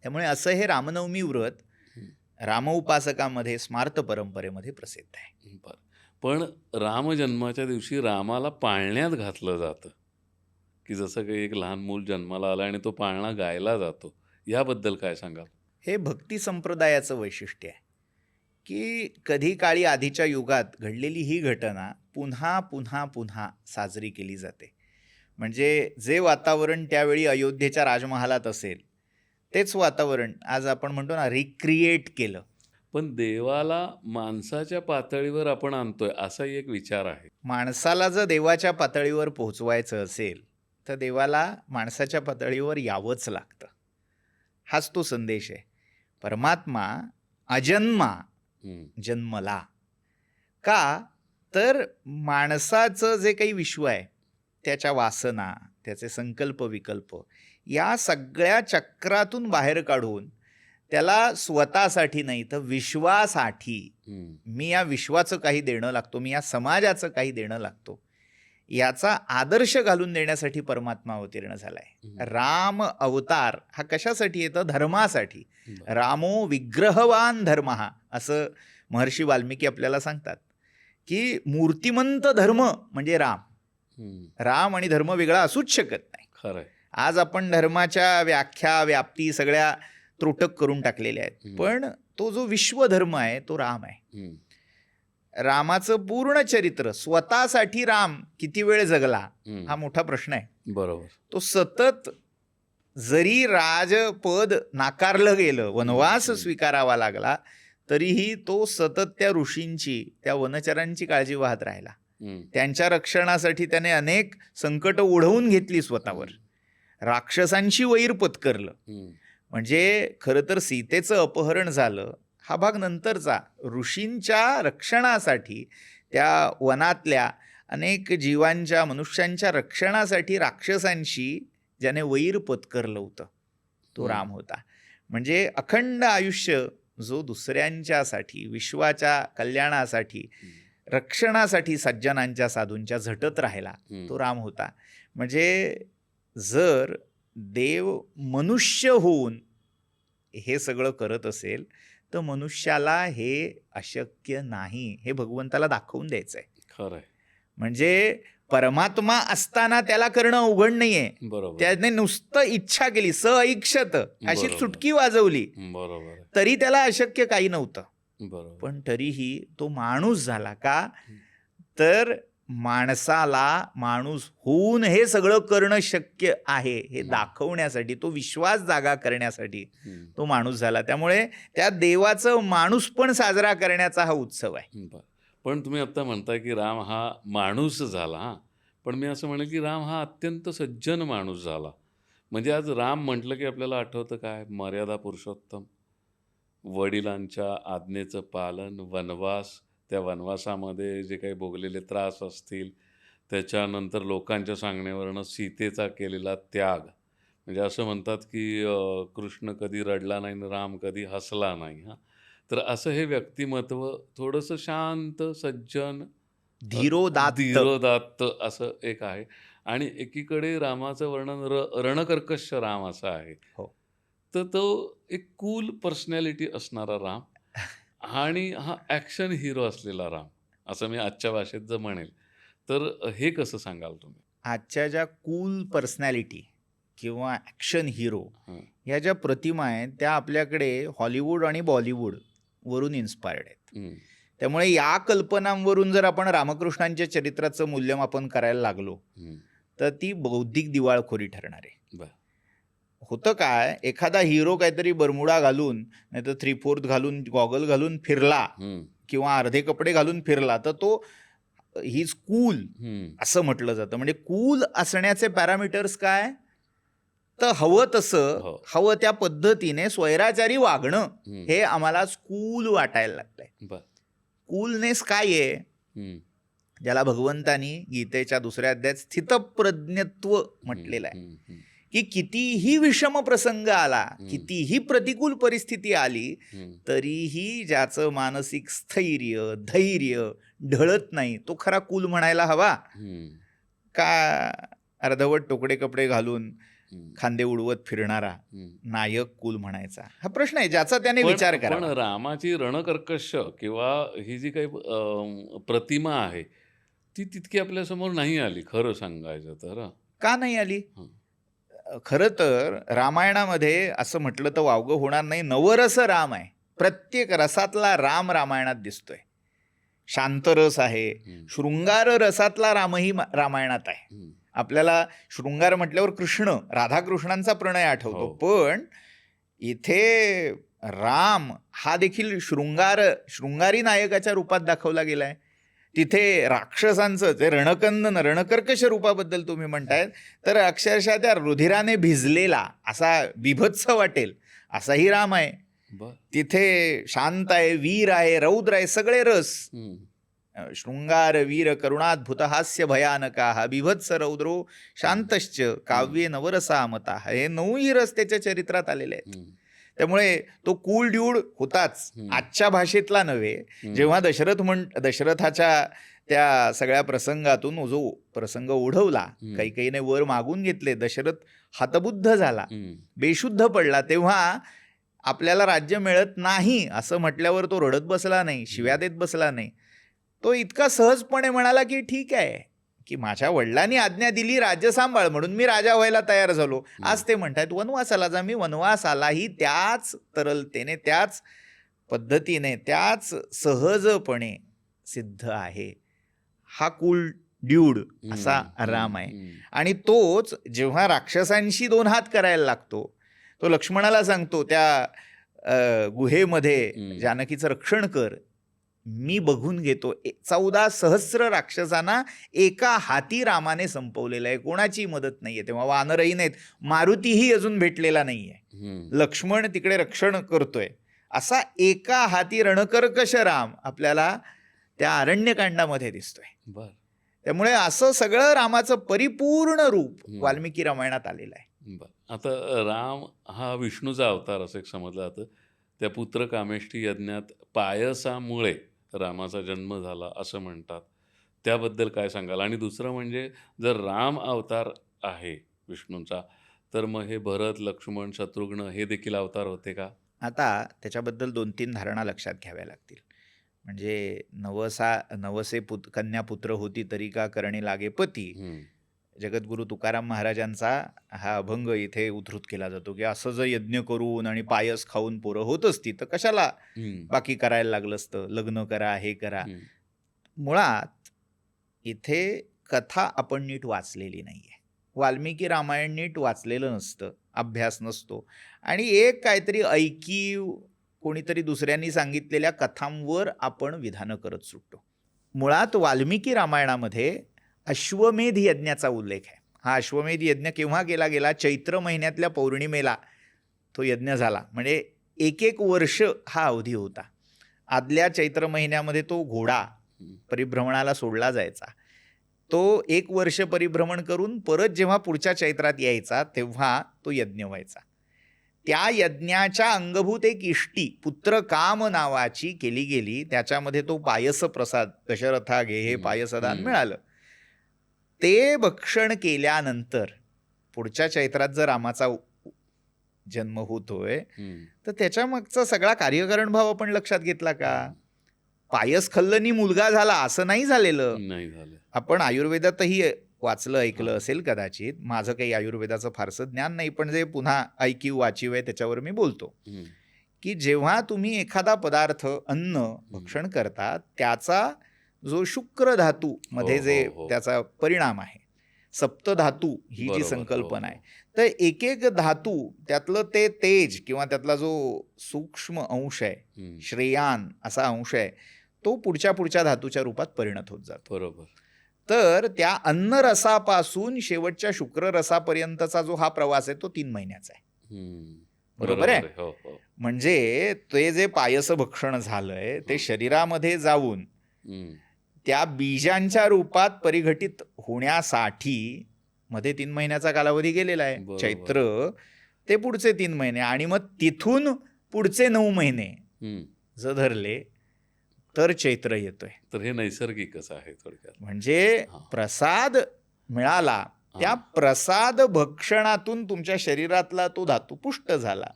त्यामुळे असं हे रामनवमी व्रत राम उपासकांमध्ये स्मार्त परंपरेमध्ये प्रसिद्ध आहे. पण रामजन्माच्या दिवशी रामाला पाळण्यात घातलं जातं की जसं काही एक लहान मूल जन्माला आला आणि तो पाळणा गायला जातो, याबद्दल काय सांगाल? हे भक्ती संप्रदायाचं वैशिष्ट्य आहे की कधी काळी आधीच्या युगात घडलेली ही घटना पुन्हा पुन्हा पुन्हा साजरी केली जाते. म्हणजे जे वातावरण त्यावेळी अयोध्येच्या राजमहालात असेल तेच वातावरण आज आपण म्हणतो ना रिक्रिएट केलं. पण देवाला माणसाच्या पातळीवर आपण आणतोय असाही एक विचार आहे. माणसाला जर देवाच्या पातळीवर पोहोचवायचं असेल तर देवाला माणसाच्या पातळीवर यावंच लागतं. हाच तो संदेश आहे. परमात्मा अजन्मा जन्मला का, तर माणसाचं जे काही विश्व आहे त्याच्या वासना, त्याचे संकल्प विकल्प या सगळ्या चक्रातून बाहेर काढून त्याला स्वतःसाठी नाही तर विश्वासाठी, मी या विश्वाचं काही देणं लागतो, मी या समाजाचं काही देणं लागतो, याचा आदर्श घालून देण्यासाठी परमात्मा अवतीर्ण झालाय. राम अवतार हा कशासाठी येतं? धर्मासाठी. रामो विग्रहवान धर्म, असं महर्षी वाल्मिकी आपल्याला सांगतात की मूर्तिमंत धर्म म्हणजे राम. राम आणि धर्म वेगळा असूच शकत नाही. खरंय. आज आपण धर्माच्या व्याख्या व्याप्ती सगळ्या त्रोटक करून टाकलेल्या आहेत, पण तो जो विश्वधर्म आहे तो राम आहे. हम्म, रामाचं पूर्ण चरित्र, स्वतःसाठी राम किती वेळ जगला हम्म, हा मोठा प्रश्न आहे. बरोबर. तो सतत, जरी राजपद नाकारलं गेलं, वनवास स्वीकारावा लागला, तरीही तो सतत त्या ऋषींची, त्या वनचरांची काळजी वाहत राहिला. हम्म, त्यांच्या रक्षणासाठी त्याने अनेक संकट ओढवून घेतली स्वतःवर. राक्षसांशी वैर पत्करलं. हम्म, म्हणजे खरं तर सीतेचं अपहरण झालं हा भाग नंतरचा. ऋषींच्या रक्षणासाठी, त्या वनातल्या अनेक जीवांच्या, मनुष्यांच्या रक्षणासाठी राक्षसांशी ज्याने वैर पत्करलं होतं तो राम होता. म्हणजे अखंड आयुष्य जो दुसऱ्यांच्यासाठी, विश्वाच्या कल्याणासाठी, रक्षणासाठी सज्जनांच्या, साधूंच्या झटत राहिला तो राम होता. म्हणजे जर देव मनुष्य होऊन हे सगळं करत असेल तर मनुष्याला हे अशक्य नाही, हे भगवंताला दाखवून द्यायचं आहे. खरं आहे. म्हणजे परमात्मा असताना त्याला करणं अवघड नाहीये. बरोबर. त्याने नुसतं इच्छा केली, ऐक्षत अशी बरोबर. चुटकी वाजवली, बरोबर आहे. तरी त्याला अशक्य काही नव्हतं. बरोबर. पण तरीही तो माणूस झाला. का तर माणसाला माणूस होऊन हे सगळं करणं शक्य आहे हे दाखवण्यासाठी, तो विश्वास जागा करण्यासाठी तो माणूस झाला. त्यामुळे त्या देवाचं माणूस पण साजरा करण्याचा हा उत्सव आहे. बरं. पण तुम्ही आता म्हणताय की राम हा माणूस झाला. हां, पण मी असं म्हणेल की राम हा अत्यंत सज्जन माणूस झाला. म्हणजे आज राम म्हटलं की आपल्याला आठवतं काय? मर्यादा पुरुषोत्तम, वडिलांच्या आज्ञेचं पालन, वनवास, त्या वनवासामध्ये जे काही भोगलेले त्रास असतील, त्याच्यानंतर लोकांच्या सांगण्यावरनं सीतेचा केलेला त्याग. म्हणजे असं म्हणतात की कृष्ण कधी रडला नाही आणि राम कधी हसला नाही. हां, तर असं हे व्यक्तिमत्व थोडंसं शांत, सज्जन, धीरोदात्त असं एक आहे. आणि एकीकडे रामाचं वर्णन रणकर्कश राम असं आहे. हो. तर तो एक कूल पर्सनॅलिटी असणारा राम आणि हा ॲक्शन हिरो असलेला राम, असं मी आजच्या भाषेत जर म्हणेल तर हे कसं सांगाल तुम्ही? आजच्या ज्या कूल पर्सनॅलिटी किंवा ॲक्शन हिरो हां. ह्या ज्या प्रतिमा आहेत त्या आपल्याकडे हॉलिवूड आणि बॉलिवूड वरून इन्स्पायर्ड आहेत. हं, त्यामुळे या कल्पनांवरून जर आपण रामकृष्णांच्या चरित्राचं मूल्यमापन करायला लागलो हं. तर ती बौद्धिक दिवाळखोरी ठरणार आहे. बरं. होतं काय, एखादा हिरो काहीतरी बरमुडा घालून, नाही तर 3/4 घालून, गॉगल घालून फिरला हं, किंवा अर्धे कपडे घालून फिरला तर तो ही इज कूल हं. असं म्हटलं जातं. म्हणजे कूल असण्याचे पॅरामीटर्स काय, तर हवं तसं, हो. हवं त्या पद्धतीने स्वैराचारी वागणं, हं. हे आम्हाला कूल वाटायला लागतंय. बरं. कूलनेस काय आहे, हं. ज्याला भगवंतानी गीतेच्या 2ऱ्या अध्यायात स्थितप्रज्ञत्व म्हटलेलं आहे, हं, हं, की कितीही विषम प्रसंग आला, कितीही प्रतिकूल परिस्थिती आली, हं. तरीही ज्याचं मानसिक स्थैर्य, धैर्य ढळत नाही, तो खरा कूल म्हणायला हवा. हं, का अर्धवट टोकडे कपडे घालून हं, खांदे उडवत फिरणारा हं. नायक कूल म्हणायचा, हा प्रश्न आहे ज्याचा त्याने विचार पण करा. रामाची रणकर्कश किंवा ही जी काही प्रतिमा आहे ती तितकी आपल्यासमोर नाही आली खरं सांगायचं तर. का नाही आली? हं. खरं तर रामायणामध्ये असं म्हटलं तर वावगं होणार नाही, नवरस राम आहे. प्रत्येक रसातला राम रामायणात दिसतोय. शांतरस आहे, हं. शृंगार रसातला रामही रामायणात आहे. हं. आपल्याला शृंगार म्हटल्यावर कृष्ण, राधाकृष्णांचा प्रणय आठवतो, हो. पण इथे राम हा देखील शृंगारी नायकाच्या रूपात दाखवला गेलाय. तिथे राक्षसांचं जे रणकंदन, रणकर्कश रूपाबद्दल तुम्ही म्हणतायत, तर अक्षरशः त्या रुधिराने भिजलेला असा बिभत्स वाटेल असाही राम आहे. बरं. तिथे शांत आहे, वीर आहे, रौद्र आहे, सगळे रस. हं. शृंगार वीर करुणाद्भुत हास्य भयानका बिभत्स रौद्रो शांतश्च काव्ये नवरसा मता, हे 9ही रस त्याच्या चरित्रात आलेले आहेत. हं. त्यामुळे तो कूल ड्यूड होताच, आजच्या भाषेतला नव्हे. जेव्हा दशरथाच्या त्या सगळ्या प्रसंगातून जो प्रसंग ओढवला, कैकेयीने वर मागून घेतले, दशरथ हतबुद्ध झाला, हं. बेशुद्ध पडला, तेव्हा आपल्याला राज्य मिळत नाही असं म्हटल्यावर तो रडत बसला नाही, शिव्या देत बसला नाही. तो इतका सहजपणे म्हणाला की ठीक आहे, की माझ्या वडिलांनी आज्ञा दिली राज्य सांभाळ म्हणून मी राजा व्हायला तयार झालो. आज ते म्हणतायत वनवासाला जा, मी वनवासालाही त्याच तरलतेने, त्याच पद्धतीने त्याच सहजपणे सिद्ध आहे. हा कूल ड्यूड असा राम आहे. आणि तोच जेव्हा राक्षसांशी 2 हात करायला लागतो, तो लक्ष्मणाला सांगतो त्या गुहेमध्ये जानकीचं रक्षण कर, मी बघून घेतो. 14 सहस्र राक्षसांना एका हाती रामाने संपवलेलं आहे, कोणाची मदत नाहीये. तेव्हा वानरही नाहीत, मारुतीही अजून भेटलेला नाहीये, लक्ष्मण तिकडे रक्षण करतोय. असा एका हाती रणकर्कश राम आपल्याला त्या अरण्यकांडामध्ये दिसतोय. त्यामुळे असं सगळं रामाचं परिपूर्ण रूप वाल्मिकी रामायणात आलेलं आहे. आता राम हा विष्णूचा अवतार असं एक समजलं जातं. त्या पुत्र कामेष्टी यज्ञात पायसामुळे रामाचा जन्म झाला असं म्हणतात. त्याबद्दल काय सांगाल? आणि दुसरं म्हणजे जर राम अवतार आहे विष्णूंचा, तर मग हे भरत, लक्ष्मण, शत्रुघ्न हे देखील अवतार होते का? आता त्याच्याबद्दल 2-3 धारणा लक्षात घ्याव्या लागतील. म्हणजे नवसे कन्या पुत्र होती तरी का करणे लागे पती. जगद्गुरु तुकाराम महाराजांचा हा अभंग इथे उद्धृत केला जातो की असं जर यज्ञ करून आणि पायस खाऊन पोरं होत असती तर कशाला बाकी करायला लागलं असतं, लग्न करा, हे करा. मुळात इथे कथा आपण नीट वाचलेली नाहीये. वाल्मिकी रामायण नीट वाचलेलं नसतं, अभ्यास नसतो, आणि एक काहीतरी ऐकीव कोणीतरी दुसऱ्यांनी सांगितलेल्या कथांवर आपण विधानं करत सुटतो. मुळात वाल्मिकी रामायणामध्ये अश्वमेध यज्ञाचा उल्लेख आहे. हा अश्वमेध यज्ञ केव्हा केला गेला? चैत्र महिन्यातल्या पौर्णिमेला तो यज्ञ झाला. म्हणजे 1 वर्ष हा अवधी होता. आदल्या चैत्र महिन्यामध्ये तो घोडा परिभ्रमणाला सोडला जायचा. तो 1 वर्ष परिभ्रमण करून परत जेव्हा पुढच्या चैत्रात यायचा तेव्हा तो यज्ञ व्हायचा. त्या यज्ञाच्या अंगभूत एक इष्टी पुत्र काम नावाची केली गेली. त्याच्यामध्ये तो पायस प्रसाद, दशरथा घे हे पायसदान मिळालं. ते भक्षण केल्यानंतर पुढच्या चैत्रात जर रामाचा जन्म होतोय तर त्याच्या मागचा सगळा कार्यकारण भाव आपण लक्षात घेतला का? पायस खल्लनी मुलगा झाला असं नाही झालेलं. नाही झालं. आपण आयुर्वेदातही वाचलं, ऐकलं असेल कदाचित. माझं काही आयुर्वेदाचं फारसं ज्ञान नाही, पण जे पुन्हा ऐकीव वाचीव आहे त्याच्यावर मी बोलतो की जेव्हा तुम्ही एखादा पदार्थ, अन्न भक्षण करता, त्याचा जो शुक्र धातू मध्ये जे त्याचा परिणाम आहे, सप्तधातू ही जी संकल्पना आहे, तर एक एक धातू त्यातलं ते तेज किंवा त्यातला जो सूक्ष्म अंश आहे, श्रेयान असा अंश आहे, तो पुढच्या धातूच्या रूपात परिणत होत जातो. बरोबर. तर त्या अन्नरसापासून शेवटच्या शुक्ररसापर्यंतचा जो हा प्रवास आहे तो 3 महिन्याचा आहे. बरोबर आहे. म्हणजे ते जे पायस भक्षण झालंय ते शरीरामध्ये जाऊन त्या बीजांच्या रूपात परिघटित होण्यासाठी मध्ये 3 महिन्याचा कालावधी गेलेला आहे. चैत्र ते पुढचे 3 महिने, आणि मग तिथून पुढचे 9 महिने जर धरले तर चैत्र येतोय. तर हे नैसर्गिकच आहे थोडक्यात. म्हणजे प्रसाद मिळाला, त्या प्रसाद भक्षणातून तुमच्या शरीरातला तो धातू पुष्ट झाला,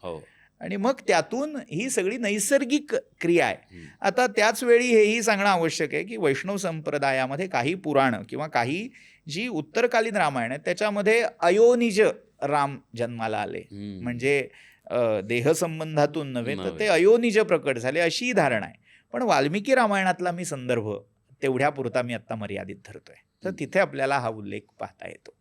आणि मग त्यातून ही सगळी नैसर्गिक क्रिया आहे. आता त्याच वेळी हेही सांगणं आवश्यक आहे की वैष्णव संप्रदायामध्ये काही पुराण किंवा काही जी उत्तरकालीन रामायण आहे त्याच्यामध्ये अयोनिज राम जन्माला आले. म्हणजे देहसंबंधातून नव्हे तर ते अयोनिज प्रकट झाले अशी धारणा आहे. पण वाल्मिकी रामायणातला मी संदर्भ तेवढ्या पुरता मी आता मर्यादित धरतोय, तर तिथे आपल्याला हा उल्लेख पाहता येतो.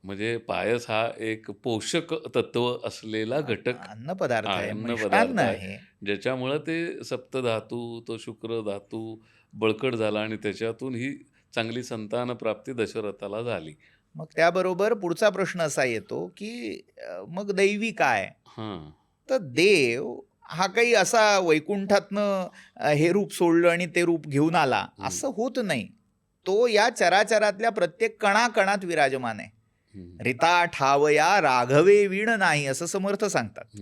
म्हणजे पायस हा एक पोषक तत्व असलेला घटक अन्न पदार्थ आहे, अन्नपदार्थ आहे, ज्याच्यामुळे ते सप्तधातू, तो शुक्र धातू बळकट झाला आणि त्याच्यातून ही चांगली संतान प्राप्ती दशरथाला झाली. मग त्याबरोबर पुढचा प्रश्न असा येतो की मग दैवी काय? तर देव हा काही असा वैकुंठातनं हे रूप सोडलं आणि ते रूप घेऊन आला असं होत नाही. तो या चराचरातल्या प्रत्येक कणाकणात विराजमान आहे. रिता ठावया राघवे वीण नाही असं समर्थ सांगतात.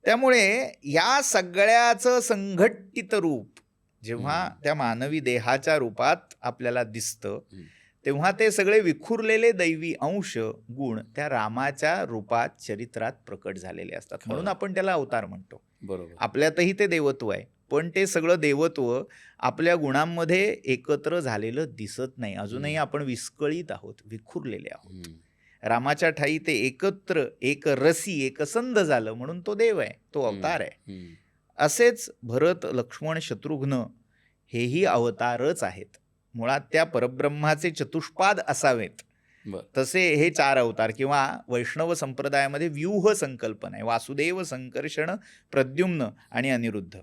त्यामुळे या सगळ्याचं संघटित रूप जेव्हा त्या मानवी देहाच्या रूपात आपल्याला दिसतं तेव्हा ते सगळे विखुरलेले दैवी अंश गुण त्या रामाच्या रूपात चरित्रात प्रकट झालेले असतात. म्हणून आपण त्याला अवतार म्हणतो. बरोबर. आपल्यातही ते देवत्व आहे, पण ते सगळं देवत्व आपल्या गुणांमध्ये एकत्र झालेलं दिसत नाही. अजूनही आपण विस्कळीत आहोत, विखुरलेले आहोत. रामाच्या ठाई ते एकत्र, एक रसी, एकसंध झालं म्हणून तो देव आहे, तो अवतार आहे. असेच भरत, लक्ष्मण, शत्रुघ्न हेही अवतारच आहेत. मुळात त्या परब्रह्माचे चतुष्पाद असावेत. बर तसे हे 4 अवतार किंवा वैष्णव संप्रदायामध्ये व्यूह संकल्पना आहे. वासुदेव, संकर्षण, प्रद्युम्न आणि अनिरुद्ध.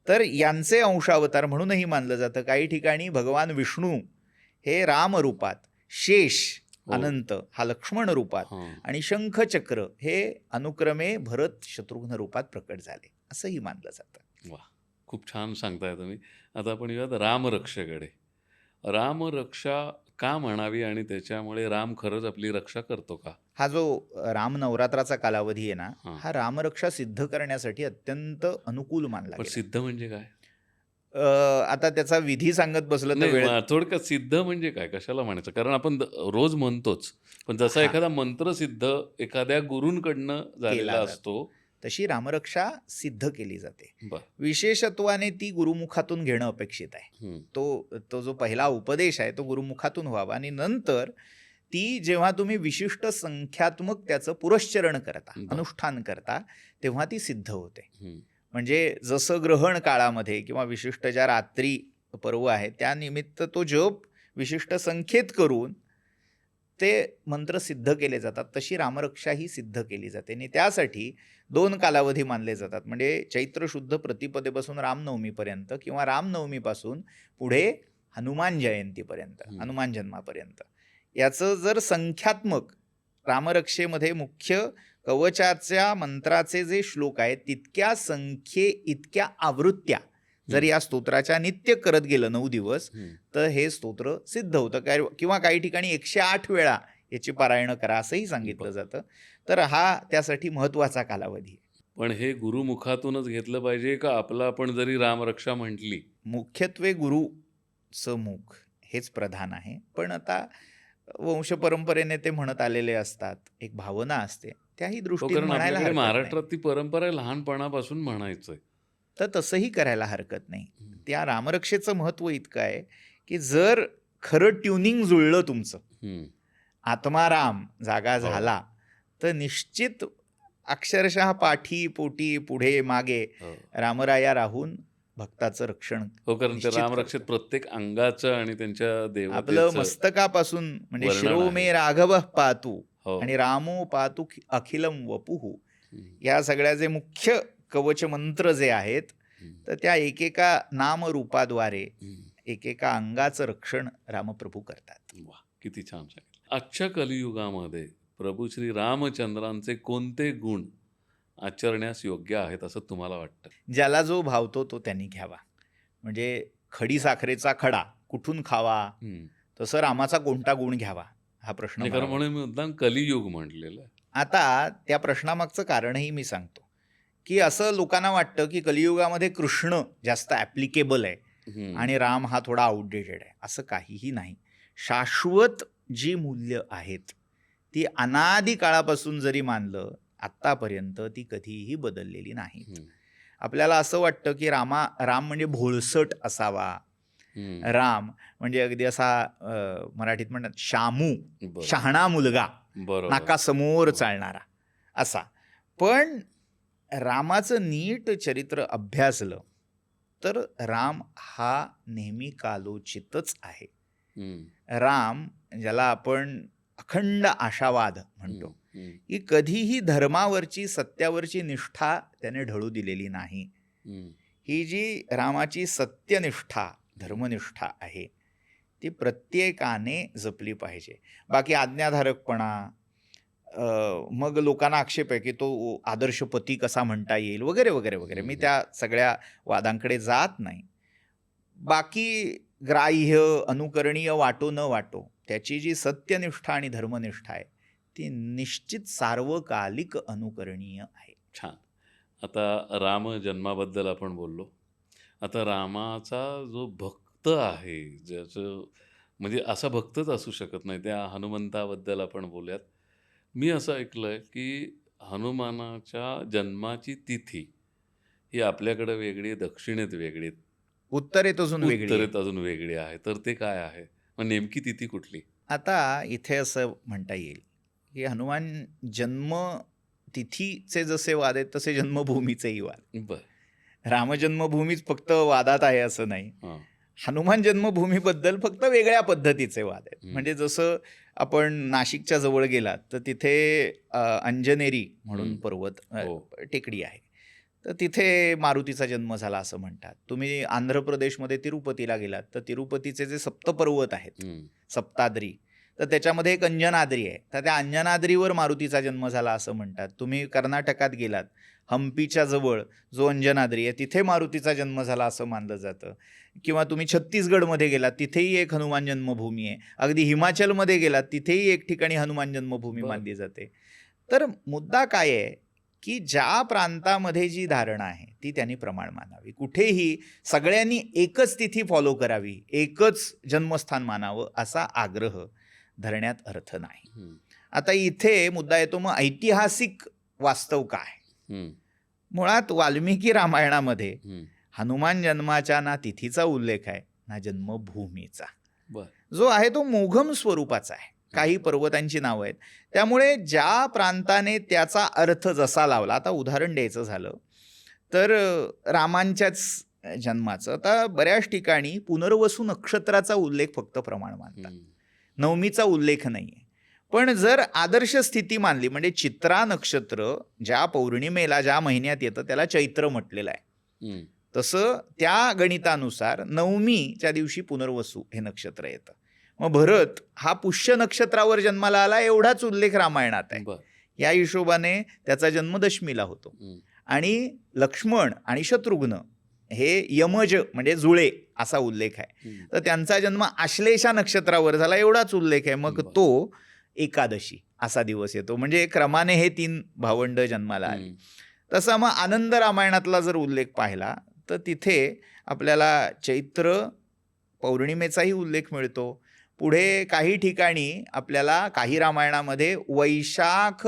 तर यांचे अंशावतार म्हणूनही मानलं जातं. काही ठिकाणी भगवान विष्णू हे राम रूपात, शेष हो. अनंत हा लक्ष्मण रूपात हां आणि शंखचक्र हे अनुक्रमे भरत, शत्रुघ्न रूपात प्रकट झाले असंही मानलं जातं. वा खूप छान सांगताय तुम्ही. आता आपण येऊयात रामरक्षेकडे. रामरक्षा का म्हणावी आणि त्याच्यामुळे राम खरंच आपली रक्षा करतो का? हा जो राम नवरात्राचा कालावधी आहे ना, हां. हा रामरक्षा सिद्ध करण्यासाठी अत्यंत अनुकूल मानला पण गेला. सिद्ध म्हणजे काय? आता त्याचा विधी सांगत बसलं तर नाही वेळ थोडक्यात सिद्ध म्हणजे काय? कशाला म्हणायचं? कारण आपण रोज म्हणतोच. पण जसा हा एखादा मंत्र सिद्ध एखाद्या गुरूंकडनं झालेला केला असतो. तशी रामरक्षा सिद्ध केली जाते. बरं. विशेषत्वाने ती गुरुमुखातून घेणं अपेक्षित आहे. हं. तो जो पहिला उपदेश आहे तो गुरुमुखातून व्हावा आणि नंतर ती जेव्हा तुम्ही विशिष्ट संख्यात्मक त्याचं पुरश्चरण करता, बरं. अनुष्ठान करता, तेव्हा ती सिद्ध होते. हं. म्हणजे जसं ग्रहण काळामध्ये किंवा विशिष्ट ज्या रात्री पर्व आहे त्यानिमित्त तो जप विशिष्ट संख्येत करून ते मंत्र सिद्ध केले जातात. तशी रामरक्षा ही सिद्ध केली जाते आणि त्यासाठी 2 कालावधी मानले जातात. म्हणजे चैत्र शुद्ध प्रतिपदेपासून रामनवमीपर्यंत किंवा रामनवमीपासून पुढे हनुमान जयंतीपर्यंत, हं. हनुमान जन्मापर्यंत. याचं जर संख्यात्मक रामरक्षेमध्ये मुख्य कवचाच्या मंत्राचे जे श्लोक आहेत तितक्या संख्ये इतक्या आवृत्त्या जर या स्तोत्राच्या नित्य करत गेलं 9 दिवस हं. तर हे स्तोत्र सिद्ध होतं. किंवा काही ठिकाणी 108 वेळा याची पारायण करा असंही सांगितलं बरं. जातं. तर हा त्यासाठी महत्त्वाचा कालावधी आहे. पण हे गुरुमुखातूनच घेतलं पाहिजे का आपलं आपण जरी रामरक्षा म्हटली? मुख्यत्वे गुरुचं मुख हेच प्रधान आहे. पण आता वंशपरंपरेने ते म्हणत आलेले असतात. एक भावना असते. त्याही हो, दृष्टीने कारण म्हणायला आपल्याकडे हरकत नाही. महाराष्ट्रात ती परंपरा आहे लहानपणापासून म्हणायचंय. तर तसंही करायला हरकत नाही. हं. त्या रामरक्षेचं महत्त्व इतकं आहे की जर खरं ट्युनिंग जुळलं तुमचं, हं. आत्माराम जागा हो. झाला तर निश्चित अक्षरशः पाठी, पोटी, पुढे, मागे हो. रामराया राहून भक्ताचं रक्षण हो, कारण ते निश्चित रामरक्षेत करतो. प्रत्येक अंगाचं आणि त्यांच्या आपलं देवतेचं मस्तकापासून म्हणजे वर्णन शिरो मे आहे. राघव पातू हो. आणि रामो पातू अखिलम वपुहू हं. या सगळ्या जे मुख्य कवच मंत्र जे आहेत हं. तर त्या एकेका नामरूपाद्वारे हं. एकेका अंगाचं रक्षण रामप्रभू करतात. वाह! किती छान सांगितलं. आजच्या कलियुगामध्ये प्रभू श्री रामचंद्रांचे कोणते गुण आचरण्यास योग्य आहेत असं तुम्हाला वाटतं? ज्याला जो भावतो तो त्यांनी घ्यावा. म्हणजे खडी साखरेचा खडा कुठून खावा, हं. तसं रामाचा कोणता गुण घ्यावा हा प्रश्न नाही, मला कारण म्हणून मी मुद्दाम कलियुग म्हटलेलं आहे. आता त्या प्रश्नामागचं कारणही मी सांगतो, की असं लोकांना वाटतं की कलियुगामध्ये कृष्ण जास्त ॲप्लिकेबल आहे हं. आणि राम हा थोडा आउटडेटेड आहे. असं काहीही नाही. शाश्वत जी मूल्य आहेत ती अनादी काळापासून जरी मानलं आत्तापर्यंत ती कधीही बदललेली नाहीत. हं. आपल्याला असं वाटतं की राम म्हणजे भोळसट असावा. हं. राम म्हणजे अगदी असा मराठीत म्हणतात शामू, बरोबर. शहाणा मुलगा, बरोबर. नाकासमोर चालणारा असा. पण रामाचं नीट चरित्र अभ्यासलं तर राम हा नेहमी कालोचितच आहे. हं. राम ज्याला आपण अखंड आशावाद म्हणतो, हं. हं. की कधीही धर्मावरची, सत्यावरची निष्ठा त्याने ढळू दिलेली नाही. हं. ही जी रामाची सत्यनिष्ठा, धर्मनिष्ठा आहे ती प्रत्येकाने जपली पाहिजे. बाकी आज्ञाधारकपणा, मग लोकांना आक्षेप आहे की तो आदर्श पती कसा म्हणता येईल वगैरे वगैरे वगैरे. मी त्या सगळ्या वादांकडे जात नाही. बाकी ग्राह्य, अनुकरणीय वाटो न वाटो, त्याची जी सत्यनिष्ठा आणि धर्मनिष्ठा आहे ती निश्चित सार्वकालिक अनुकरणीय आहे. छान. आता राम जन्माबद्दल आपण बोललो. आता रामाचा जो भक्त आहे, ज्याचं म्हणजे असा भक्तच असू शकत नाही. त्या हनुमंताबद्दल आपण बोलूयात. मी असं ऐकलंय की हनुमानाच्या जन्माची तिथी ही आपल्याकडे वेगळी आहे, दक्षिणेत वेगळी आहे, उत्तरेत अजून वेगळी आहे. उत्तरेत अजून वेगळी आहे. तर ते काय आहे? मग नेमकी तिथी कुठली? आता इथे असं म्हणता येईल की हनुमान जन्म तिथीचे जसे वाद आहेत तसे जन्मभूमीचेही वाद. बरं. रामजन्मभूमीच फक्त वादात आहे असं नाही. हां. हनुमान जन्मभूमीबद्दल फक्त वेगळ्या पद्धतीचे वाद आहेत. हं. म्हणजे जसं आपण नाशिकच्या जवळ गेलात तर तिथे अंजनेरी म्हणून हं. पर्वत हो. टेकडी आहे. तर तिथे मारुतीचा जन्म झाला असं म्हणतात. तुम्ही आंध्र प्रदेशमध्ये तिरुपतीला गेलात तर तिरुपतीचे जे सप्तपर्वत आहेत, हं. सप्ताद्री, तर त्याच्यामध्ये एक अंजनाद्री आहे. तर त्या अंजनाद्रीवर मारुतीचा जन्म झाला असं म्हणतात. तुम्ही कर्नाटकात गेलात, हम्पीच्या जवळ जो अंजनाद्री आहे तिथे मारुतीचा जन्म झाला असं मानलं जातं. किंवा तुम्ही छत्तीसगडमध्ये गेलात तिथेही एक हनुमान जन्मभूमी आहे. अगदी हिमाचलमध्ये गेलात तिथेही एक ठिकाणी हनुमान जन्मभूमी बरं. मानली जाते. तर मुद्दा काय आहे की ज्या प्रांतामध्ये जी धारणा आहे ती त्यांनी प्रमाण मानावी. कुठेही सगळ्यांनी एकच तिथी फॉलो करावी, एकच जन्मस्थान मानावं असा आग्रह धरण्यात अर्थ नाही. हं. आता इथे मुद्दा येतो मग ऐतिहासिक वास्तव काय. हं. मुळात वाल्मिकी रामायणामध्ये हं. हनुमान जन्माच्या ना तिथीचा उल्लेख आहे ना जन्मभूमीचा. बरं. जो आहे तो मोघम स्वरूपाचा आहे. काही पर्वतांची नावं आहेत. त्यामुळे ज्या प्रांताने त्याचा अर्थ जसा लावला, आता उदाहरण द्यायचं झालं तर रामांच्याच जन्माचं आता बऱ्याच ठिकाणी पुनर्वसू नक्षत्राचा उल्लेख फक्त प्रमाण मानतात, हं. नवमीचा उल्लेख नाही आहे. पण जर आदर्श स्थिती मानली म्हणजे चित्रा नक्षत्र ज्या पौर्णिमेला ज्या महिन्यात येतं त्याला चैत्र म्हटलेलं आहे. हं. तसं त्या गणितानुसार नवमीच्या दिवशी पुनर्वसू हे नक्षत्र येतं. मग भरत हा पुष्य नक्षत्रावर जन्माला आला एवढाच उल्लेख रामायणात आहे. बरं. या हिशोबाने त्याचा जन्म दशमीला होतो. हं. आणि लक्ष्मण आणि शत्रुघ्न हे यमज म्हणजे जुळे असा उल्लेख आहे. हं. तर त्यांचा जन्म आश्लेषा नक्षत्रावर झाला एवढाच उल्लेख आहे. मग बरं. तो एकादशी असा दिवस येतो. म्हणजे क्रमाने हे 3 भावंड जन्माला आली. हं. तसा मग आनंद रामायणातला जर उल्लेख पाहिला तर तिथे आपल्याला चैत्र पौर्णिमेचाही उल्लेख मिळतो. पुढे काही ठिकाणी आपल्याला काही रामायणामध्ये वैशाख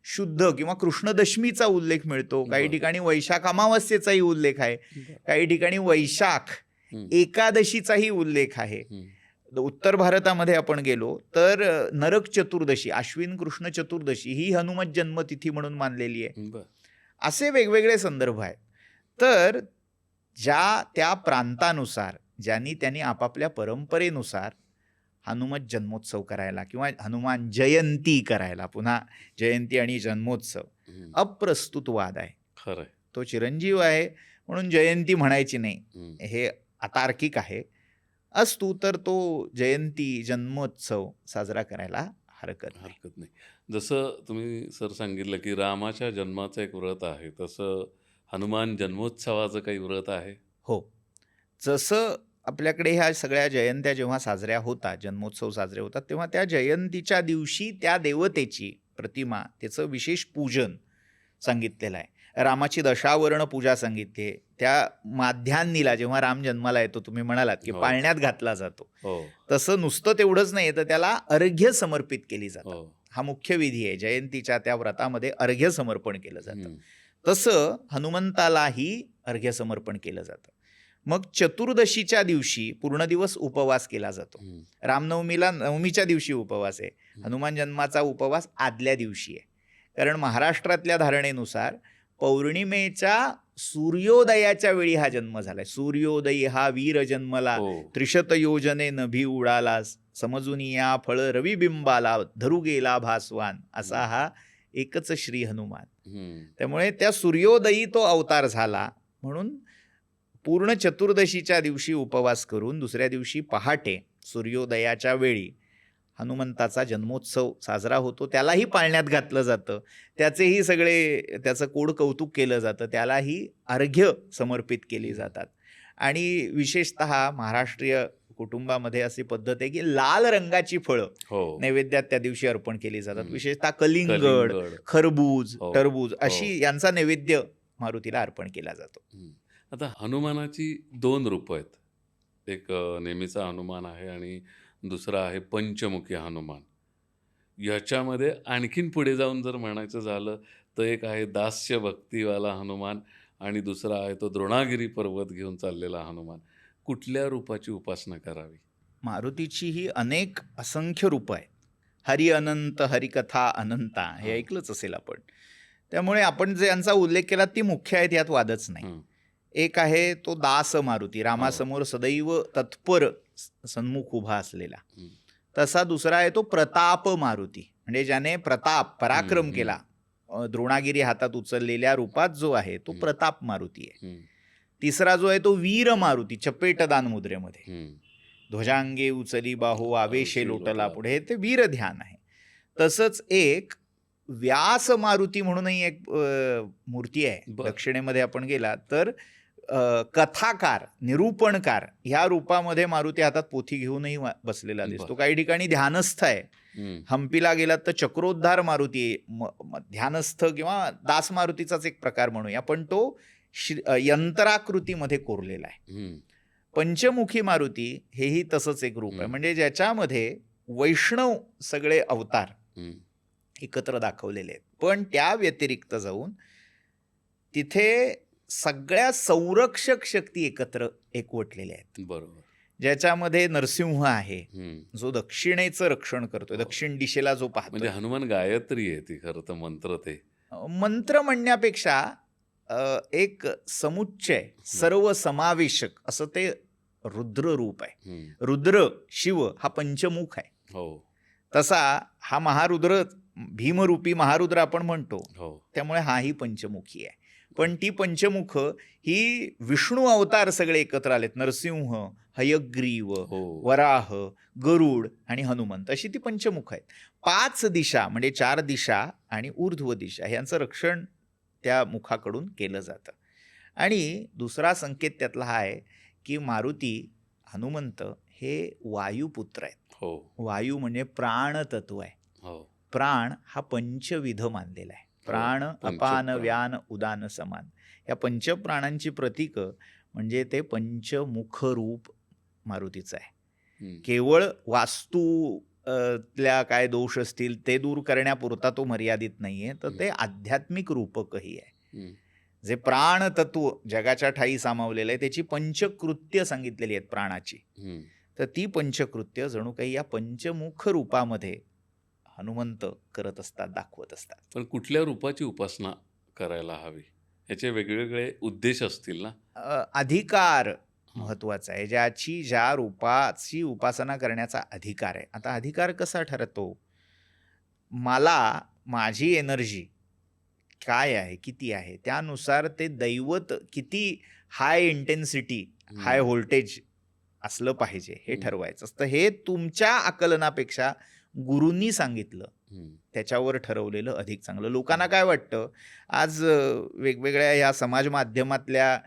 शुद्ध किंवा कृष्णदशमीचा उल्लेख मिळतो. काही बरं. ठिकाणी वैशाख अमावस्येचाही उल्लेख आहे. बरं. काही ठिकाणी वैशाख हं. एकादशीचाही उल्लेख आहे. हं. उत्तर भारतामध्ये आपण गेलो तर नरक चतुर्दशी, अश्विन कृष्ण चतुर्दशी ही हनुमत जन्मतिथी म्हणून मानलेली आहे. बरं. असे वेगवेगळे संदर्भ आहेत. तर ज्या त्या प्रांतानुसार ज्यांनी त्यांनी आपापल्या परंपरेनुसार हनुमत जन्मोत्सव करायला किंवा हनुमान जयंती करायला, पुन्हा जयंती आणि जन्मोत्सव हं. अप्रस्तुत वाद आहे. खरं आहे. तो चिरंजीव आहे म्हणून जयंती म्हणायची नाही, हं. हे अतार्किक आहे. असतो तर तो जयंती जन्मोत्सव साजरा करायला हरकत नाही. हरकत नाही. जसं तुम्ही सर सांगितलं की रामाच्या जन्माचं एक व्रत आहे, तसं हनुमान जन्मोत्सवाचं काही व्रत आहे? हो, जसं आपल्याकडे ह्या सगळ्या जयंत्या जेव्हा साजऱ्या होतात, जन्मोत्सव साजरे होतात, तेव्हा त्या जयंतीच्या दिवशी त्या देवतेची प्रतिमा, त्याचं विशेष पूजन सांगितलेलं आहे. रामाची दशावर्ण पूजा सांगितली आहे. त्या माध्यान्नीला जेव्हा राम जन्माला येतो, तुम्ही म्हणालात की हो. पाळण्यात घातला जातो, हो. तसं नुसतं तेवढंच नाही तर त्याला अर्घ्य समर्पित केली जातात. हो. हा मुख्य विधी आहे. जयंतीच्या त्या व्रतामध्ये अर्घ्य समर्पण केलं जातं. हं. तसं हनुमंतालाही अर्घ्य समर्पण केलं जातं. मग चतुर्दशीच्या दिवशी पूर्ण दिवस उपवास केला जातो. हं. रामनवमीला नवमीच्या दिवशी उपवास आहे. हं. हनुमान जन्माचा उपवास आदल्या दिवशी आहे. कारण महाराष्ट्रातल्या धारणेनुसार पौर्णिमेच्या सूर्योदयाच्या वेळी हा जन्म झालाय. सूर्योदयी हा वीर जन्मला, हो. त्रिशत योजने नभी उडाला, समजून या फळ रविबिंबाला, धरू गेला भासवान, असा हा एकच श्री हनुमान. हं. त्यामुळे त्या सूर्योदयी तो अवतार झाला म्हणून पूर्ण चतुर्दशीच्या दिवशी उपवास करून दुसऱ्या दिवशी पहाटे सूर्योदयाच्या वेळी हनुमंताचा जन्मोत्सव साजरा होतो. त्यालाही पाळण्यात घातलं जातं, त्याचेही सगळे त्याचं कोड कौतुक केलं जातं, त्यालाही अर्घ्य समर्पित केली जातात. आणि विशेषतः महाराष्ट्रीय कुटुंबामध्ये अशी पद्धत आहे की लाल रंगाची फळं हो. नैवेद्यात त्या दिवशी अर्पण केली जातात. हं. विशेषतः कलिंगड, कलिंगड. खरबूज, हो. टरबूज हो. अशी यांचा नैवेद्य मारुतीला अर्पण केला जातो. हं. आता हनुमानाची 2 रूपं आहेत. एक नेहमीचा हनुमान आहे आणि दुसरा आहे पंचमुखी हनुमान. ह्याच्यामध्ये आणखीन पुढे जाऊन जर म्हणायचं झालं तर एक आहे दास्य भक्तीवाला हनुमान आणि दुसरा आहे तो द्रोणागिरी पर्वत घेऊन चाललेला हनुमान. कुठल्या रूपाची उपासना करावी? मारुतीची ही अनेक असंख्य रूपं आहेत. हरी अनंत, हरिकथा अनंता हे हां. ऐकलंच असेल आपण. त्यामुळे आपण जे यांचा उल्लेख केला ती मुख्य आहेत यात वादच नाही. हं. एक आहे तो दास मारुती, रामासमोर सदैव तत्पर सन्मुख उभा असलेला. हम्म. तसा दुसरा आहे तो प्रताप मारुती, म्हणजे ज्याने प्रताप पराक्रम हम्म. केला, द्रोणागिरी हातात उचललेल्या रूपात जो आहे तो हम्म. प्रताप मारुती आहे. हम्म. तिसरा जो आहे तो वीर मारुती, चपेटदान मुद्रेमध्ये, हम्म. ध्वजांगे उचली बाहू आवेशे आवेशे लोटला लोटला पुढे, ते वीर ध्यान आहे. तसंच एक व्यास मारुती म्हणूनही एक मूर्ती आहे. बर. दक्षिणेमध्ये आपण गेला तर कथाकार, निरूपणकार ह्या रूपामध्ये मारुती हातात पोथी घेऊनही बसलेला दिसतो. काही ठिकाणी ध्यानस्थ आहे. हम्म. हम्पीला गेलात तर चक्रोद्धार मारुती ध्यानस्थ किंवा दास मारुतीचाच एक प्रकार म्हणूया, पण तो यंत्राकृतीमध्ये कोरलेला आहे. हम्म. पंचमुखी मारुती हेही तसंच एक रूप आहे, म्हणजे ज्याच्यामध्ये वैष्णव सगळे अवतार हम्म. एकत्र दाखवलेले आहेत. पण त्या व्यतिरिक्त जाऊन तिथे सगळ्या संरक्षक शक्ती एकत्र एकवटलेल्या आहेत, बरोबर. ज्याच्यामध्ये नरसिंह आहे हम्म. जो दक्षिणेचं रक्षण करतोय, दक्षिण दिशेला जो म्हणजे पाहतोय. हनुमान गायत्री आहे ती, खरं तर मंत्र ते. मंत्र म्हणण्यापेक्षा एक समुच्चय, सर्व समावेशक असं ते रुद्र रूप आहे. हम्म. रुद्र शिव हा पंचमुख आहे. हो तसा हा महारुद्र, भीमरूपी महारुद्र आपण म्हणतो, हो. त्यामुळे हाही पंचमुखी आहे. पण ती पंचमुख ही विष्णू अवतार सगळे एकत्र आलेत. नरसिंह, हयग्रीव, हो. वराह, गरुड आणि हनुमंत, अशी ती पंचमुख आहेत. 5 दिशा म्हणजे 4 दिशा आणि ऊर्ध्व दिशा यांचं रक्षण त्या मुखाकडून केलं जातं. आणि दुसरा संकेत त्यातला हा आहे की मारुती, हनुमंत हे वायुपुत्र आहेत. हो वायू म्हणजे प्राणतत्व आहे. हो. प्राण हा पंचविध मानलेला आहे. प्राण, अपान, पंचप्राण. व्यान, उदान, समान, या पंचप्राणांची प्रतीक म्हणजे ते पंचमुख रूप मारुतीचं आहे. हम्म. केवळ वास्तू तल्या काय दोष असतील ते दूर करण्यापुरता तो मर्यादित नाहीये, तर ते आध्यात्मिक रूपकही आहे. हम्म. जे प्राणतत्व जगाच्या ठाई सामावलेलं आहे त्याची पंचकृत्य सांगितलेली आहेत प्राणाची. हम्म. तर ती पंचकृत्य जणू काही या पंचमुख रूपामध्ये हनुमंत करत असतात, दाखवत असतात. पण कुठल्या रूपाची उपासना करायला हवी, याचे वेगवेगळे उद्देश असतील ना. अधिकार महत्वाचा आहे, ज्या रूपाची उपासना करण्याचा अधिकार आहे. आता अधिकार कसा ठरतो? मला माझी एनर्जी काय आहे, किती आहे, त्यानुसार ते दैवत किती हाय इंटेन्सिटी, हाय व्होल्टेज असलं पाहिजे हे ठरवायचं असतं. हे तुमच्या आकलनापेक्षा गुरूंनी सांगितलं त्याच्यावर ठरवलेलं अधिक चांगलं. लोकांना काय वाटतं, आज वेगवेगळ्या या समाज माध्यमातल्या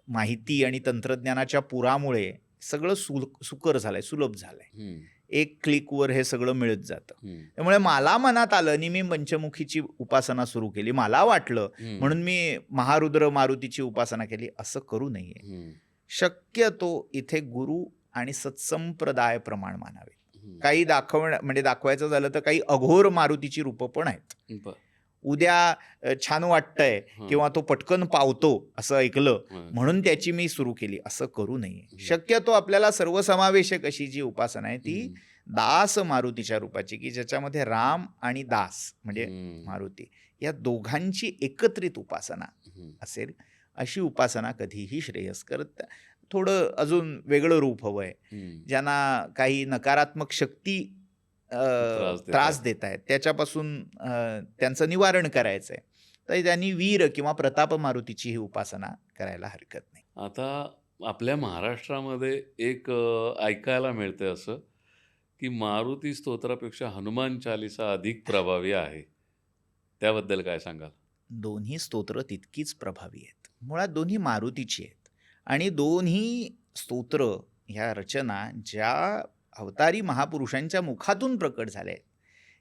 माहिती आणि तंत्रज्ञानाच्या पुरामुळे सगळं सुकर झालंय, सुलभ झालंय. एक क्लिकवर हे सगळं मिळत जातं. त्यामुळे मला मनात आलं आणि मी पंचमुखीची उपासना सुरू केली, मला वाटलं म्हणून मी महारुद्र मारुतीची उपासना केली, असं करू नये. शक्यतो इथे गुरु आणि सत्संप्रदाय प्रमाण मानावे. काही दाखवायचं झालं तर काही अघोर मारुतीची रूपं पण आहेत. उद्या छान वाटतंय किंवा तो पटकन पावतो असं ऐकलं म्हणून त्याची मी सुरू केली, असं करू नये. शक्यतो आपल्याला सर्वसमावेशक अशी जी उपासना आहे ती दास मारुतीच्या रूपाची, की ज्याच्यामध्ये राम आणि दास म्हणजे मारुती या दोघांची एकत्रित उपासना असेल, अशी उपासना कधीही श्रेयस्कर. थोडं अजून वेगळं रूप हवंय, ज्यांना काही नकारात्मक शक्ती त्रास देत आहेत त्याच्यापासून त्यांचं निवारण करायचंय, तर त्यांनी वीर किंवा प्रताप मारुतीची ही उपासना करायला हरकत नाही. आता आपल्या महाराष्ट्रामध्ये एक ऐकायला मिळतंय असं की मारुती स्तोत्रापेक्षा हनुमान चालिसा अधिक प्रभावी आहे, त्याबद्दल काय सांगाल? दोन्ही स्तोत्र तितकीच प्रभावी आहेत. मुळात दोन्ही मारुतीची आहेत आणि दोन्ही स्तोत्र ह्या रचना ज्या अवतारी महापुरुषांच्या मुखातून प्रकट झाले,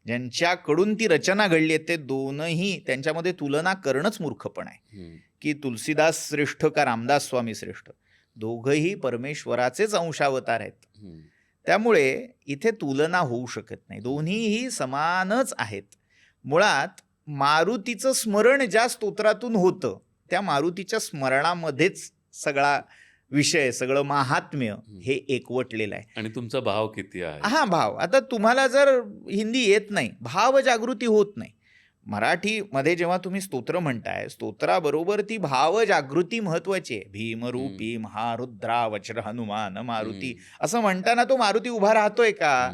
ज्यांच्याकडून ती रचना घडली आहे, ते दोनही त्यांच्यामध्ये तुलना करणंच मूर्खपण आहे. की तुलसीदास श्रेष्ठ का रामदास स्वामी श्रेष्ठ, दोघंही परमेश्वराचेच अंशावतार आहेत. त्यामुळे इथे तुलना होऊ शकत नाही, दोन्हीही समानच आहेत. मुळात मारुतीचं स्मरण ज्या स्तोत्रातून होतं त्या मारुतीच्या स्मरणामध्येच सगळा विषय, सगळं महात्म्य हे एकवटलेलं आहे. आणि तुमचा भाव किती आहे? हा भाव. आता तुम्हाला जर हिंदी येत नाही, भाव जागृती होत नाही. मराठीमध्ये जेव्हा तुम्ही स्तोत्र म्हणताय, स्तोत्राबरोबर ती भावजागृती महत्वाची आहे. भीमरूपी महारुद्रा वज्र हनुमान मारुती असं म्हणताना तो मारुती उभा राहतोय का?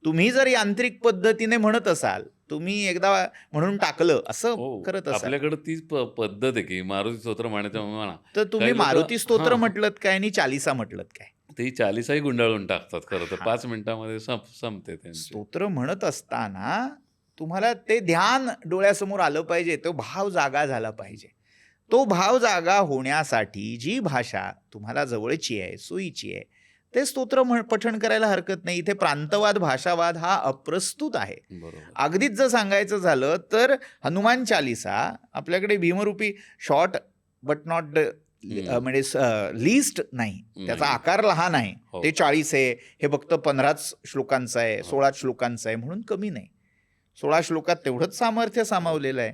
तुम्ही जर यांत्रिक पद्धतीने म्हणत असाल, तुम्ही एकदा म्हणून टाकलं असं हो, करत असाल, आपल्याकडे तीच पद्धत आहे की मारुती स्तोत्र म्हणायचं म्हणा. तर तुम्ही काही लोकं मारुती स्तोत्र हां. म्हटलत काय आणि चालिसा म्हटलत काय? ते 40ही गुंडाळून टाकतात खरं तर. हां. 5 मिनिटामध्ये संपते त्यांची. स्तोत्र म्हणत असताना तुम्हाला ते ध्यान डोळ्यासमोर आलं पाहिजे, तो भाव जागा झाला पाहिजे. तो भाव जागा होण्यासाठी जी भाषा तुम्हाला जवळची आहे, सोयीची आहे, ते स्तोत्र पठण करायला हरकत नाही. इथे प्रांतवाद, भाषावाद हा अप्रस्तुत आहे. बरोबर. अगदीच जर सांगायचं झालं तर हनुमान चालिसा आपल्याकडे भीमरूपी शॉर्ट बट नॉट म्हणजे लिस्ट नाही, त्याचा नाही. आकार लहान आहे. हो. ते 40 आहे, हे फक्त 15 श्लोकांचं आहे, 16 श्लोकांचं आहे म्हणून कमी नाही. 16 श्लोकात तेवढंच सामर्थ्य सामावलेलं आहे.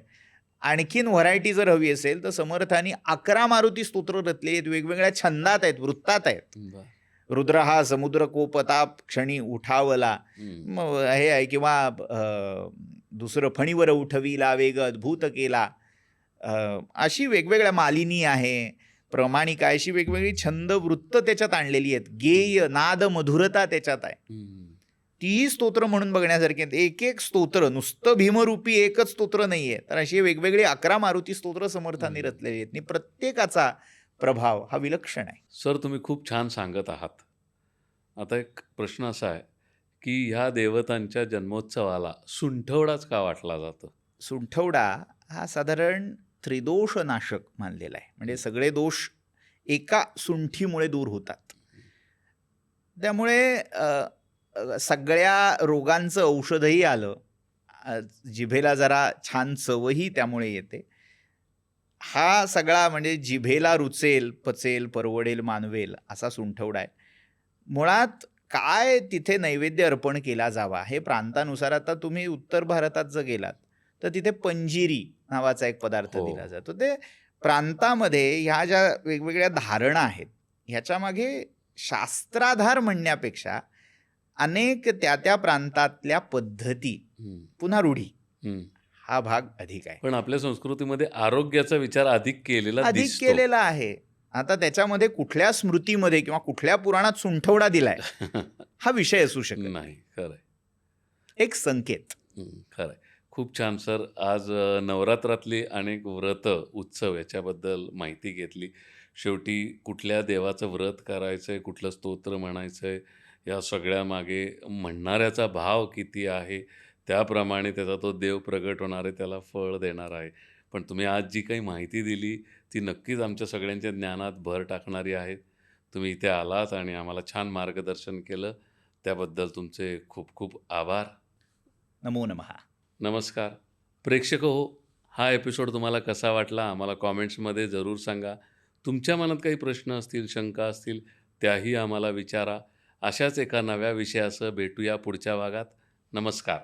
आणखीन व्हरायटी जर हवी असेल तर समर्थांनी 11 मारुती स्तोत्र रचले आहेत, वेगवेगळ्या छंदात आहेत, वृत्तात आहेत. बरं. रुद्र हा समुद्र कोपताप क्षणी उठावला हे आहे, किंवा दुसरं फणीवर उठविला वेग अद्भुत केला, अशी वेगवेगळ्या मालिनी आहे, प्रमाणिका, अशी वेगवेगळी छंद वृत्त त्याच्यात आणलेली आहेत. गेय नाद मधुरता त्याच्यात आहे. तीही स्तोत्र म्हणून बघण्यासारखी आहेत. एक एक स्तोत्र, नुसतं भीमरूपी एकच स्तोत्र नाहीये, तर अशी वेगवेगळी 11 मारुती स्तोत्र समर्थांनी रचलेली आहेत आणि प्रत्येकाचा प्रभाव हा विलक्षण आहे. सर, तुम्ही खूप छान सांगत आहात. आता एक प्रश्न असा आहे की ह्या देवतांच्या जन्मोत्सवाला सुंठवडाच का वाटला जातो? सुंठवडा हा साधारण त्रिदोष नाशक मानलेला आहे. म्हणजे सगळे दोष एका सुंठीमुळे दूर होतात. त्यामुळे सगळ्या रोगांचं औषधही आलं, जिभेला जरा छान चवही त्यामुळे येते. हा सगळा म्हणजे जिभेला रुचेल, पचेल, परवडेल, मानवेल असा सुंठवडा आहे. मुळात काय तिथे नैवेद्य अर्पण केला जावा हे प्रांतानुसार, आता तुम्ही उत्तर भारतात जर गेलात तर तिथे पंजिरी नावाचा एक पदार्थ हो. दिला जातो. ते प्रांतामध्ये ह्या ज्या वेगवेगळ्या धारणा आहेत ह्याच्यामागे शास्त्राधार म्हणण्यापेक्षा अनेक त्या प्रांतातल्या पद्धती, पुन्हा रूढी, हा भाग अधिक आहे. पण आपल्या संस्कृतीमध्ये आरोग्याचा विचार अधिक केलेला आहे. आता त्याच्यामध्ये कुठल्या स्मृतीमध्ये किंवा कुठल्या पुराणात सुंठवडा दिलाय हा विषय असू शकत नाही. खरंय. एक संकेत. खरंय. खूप छान सर. आज नवरात्रातली अनेक व्रत, उत्सव याच्याबद्दल माहिती घेतली. शेवटी कुठल्या देवाचं व्रत करायचंय, कुठलं स्तोत्र म्हणायचंय, या सगळ्यामागे म्हणणाऱ्याचा भाव किती आहे, त्याप्रमाणे त्याचा तो देव प्रगट होणार आहे, त्याला फळ देणार आहे. पण तुम्ही आज जी काही माहिती दिली ती नक्कीच आमच्या सगळ्यांच्या ज्ञानात भर टाकणारी आहे. तुम्ही इथे आलात आणि आम्हाला छान मार्गदर्शन केलं, त्याबद्दल तुमचे खूप खूप आभार. नमो नमः. नमस्कार. प्रेक्षक हो, हा एपिसोड तुम्हाला कसा वाटला आम्हाला कॉमेंट्समध्ये जरूर सांगा. तुमच्या मनात काही प्रश्न असतील, शंका असतील, त्याही आम्हाला विचारा. अशाच एका नव्या विषयासह भेटूया पुढच्या भागात. नमस्कार.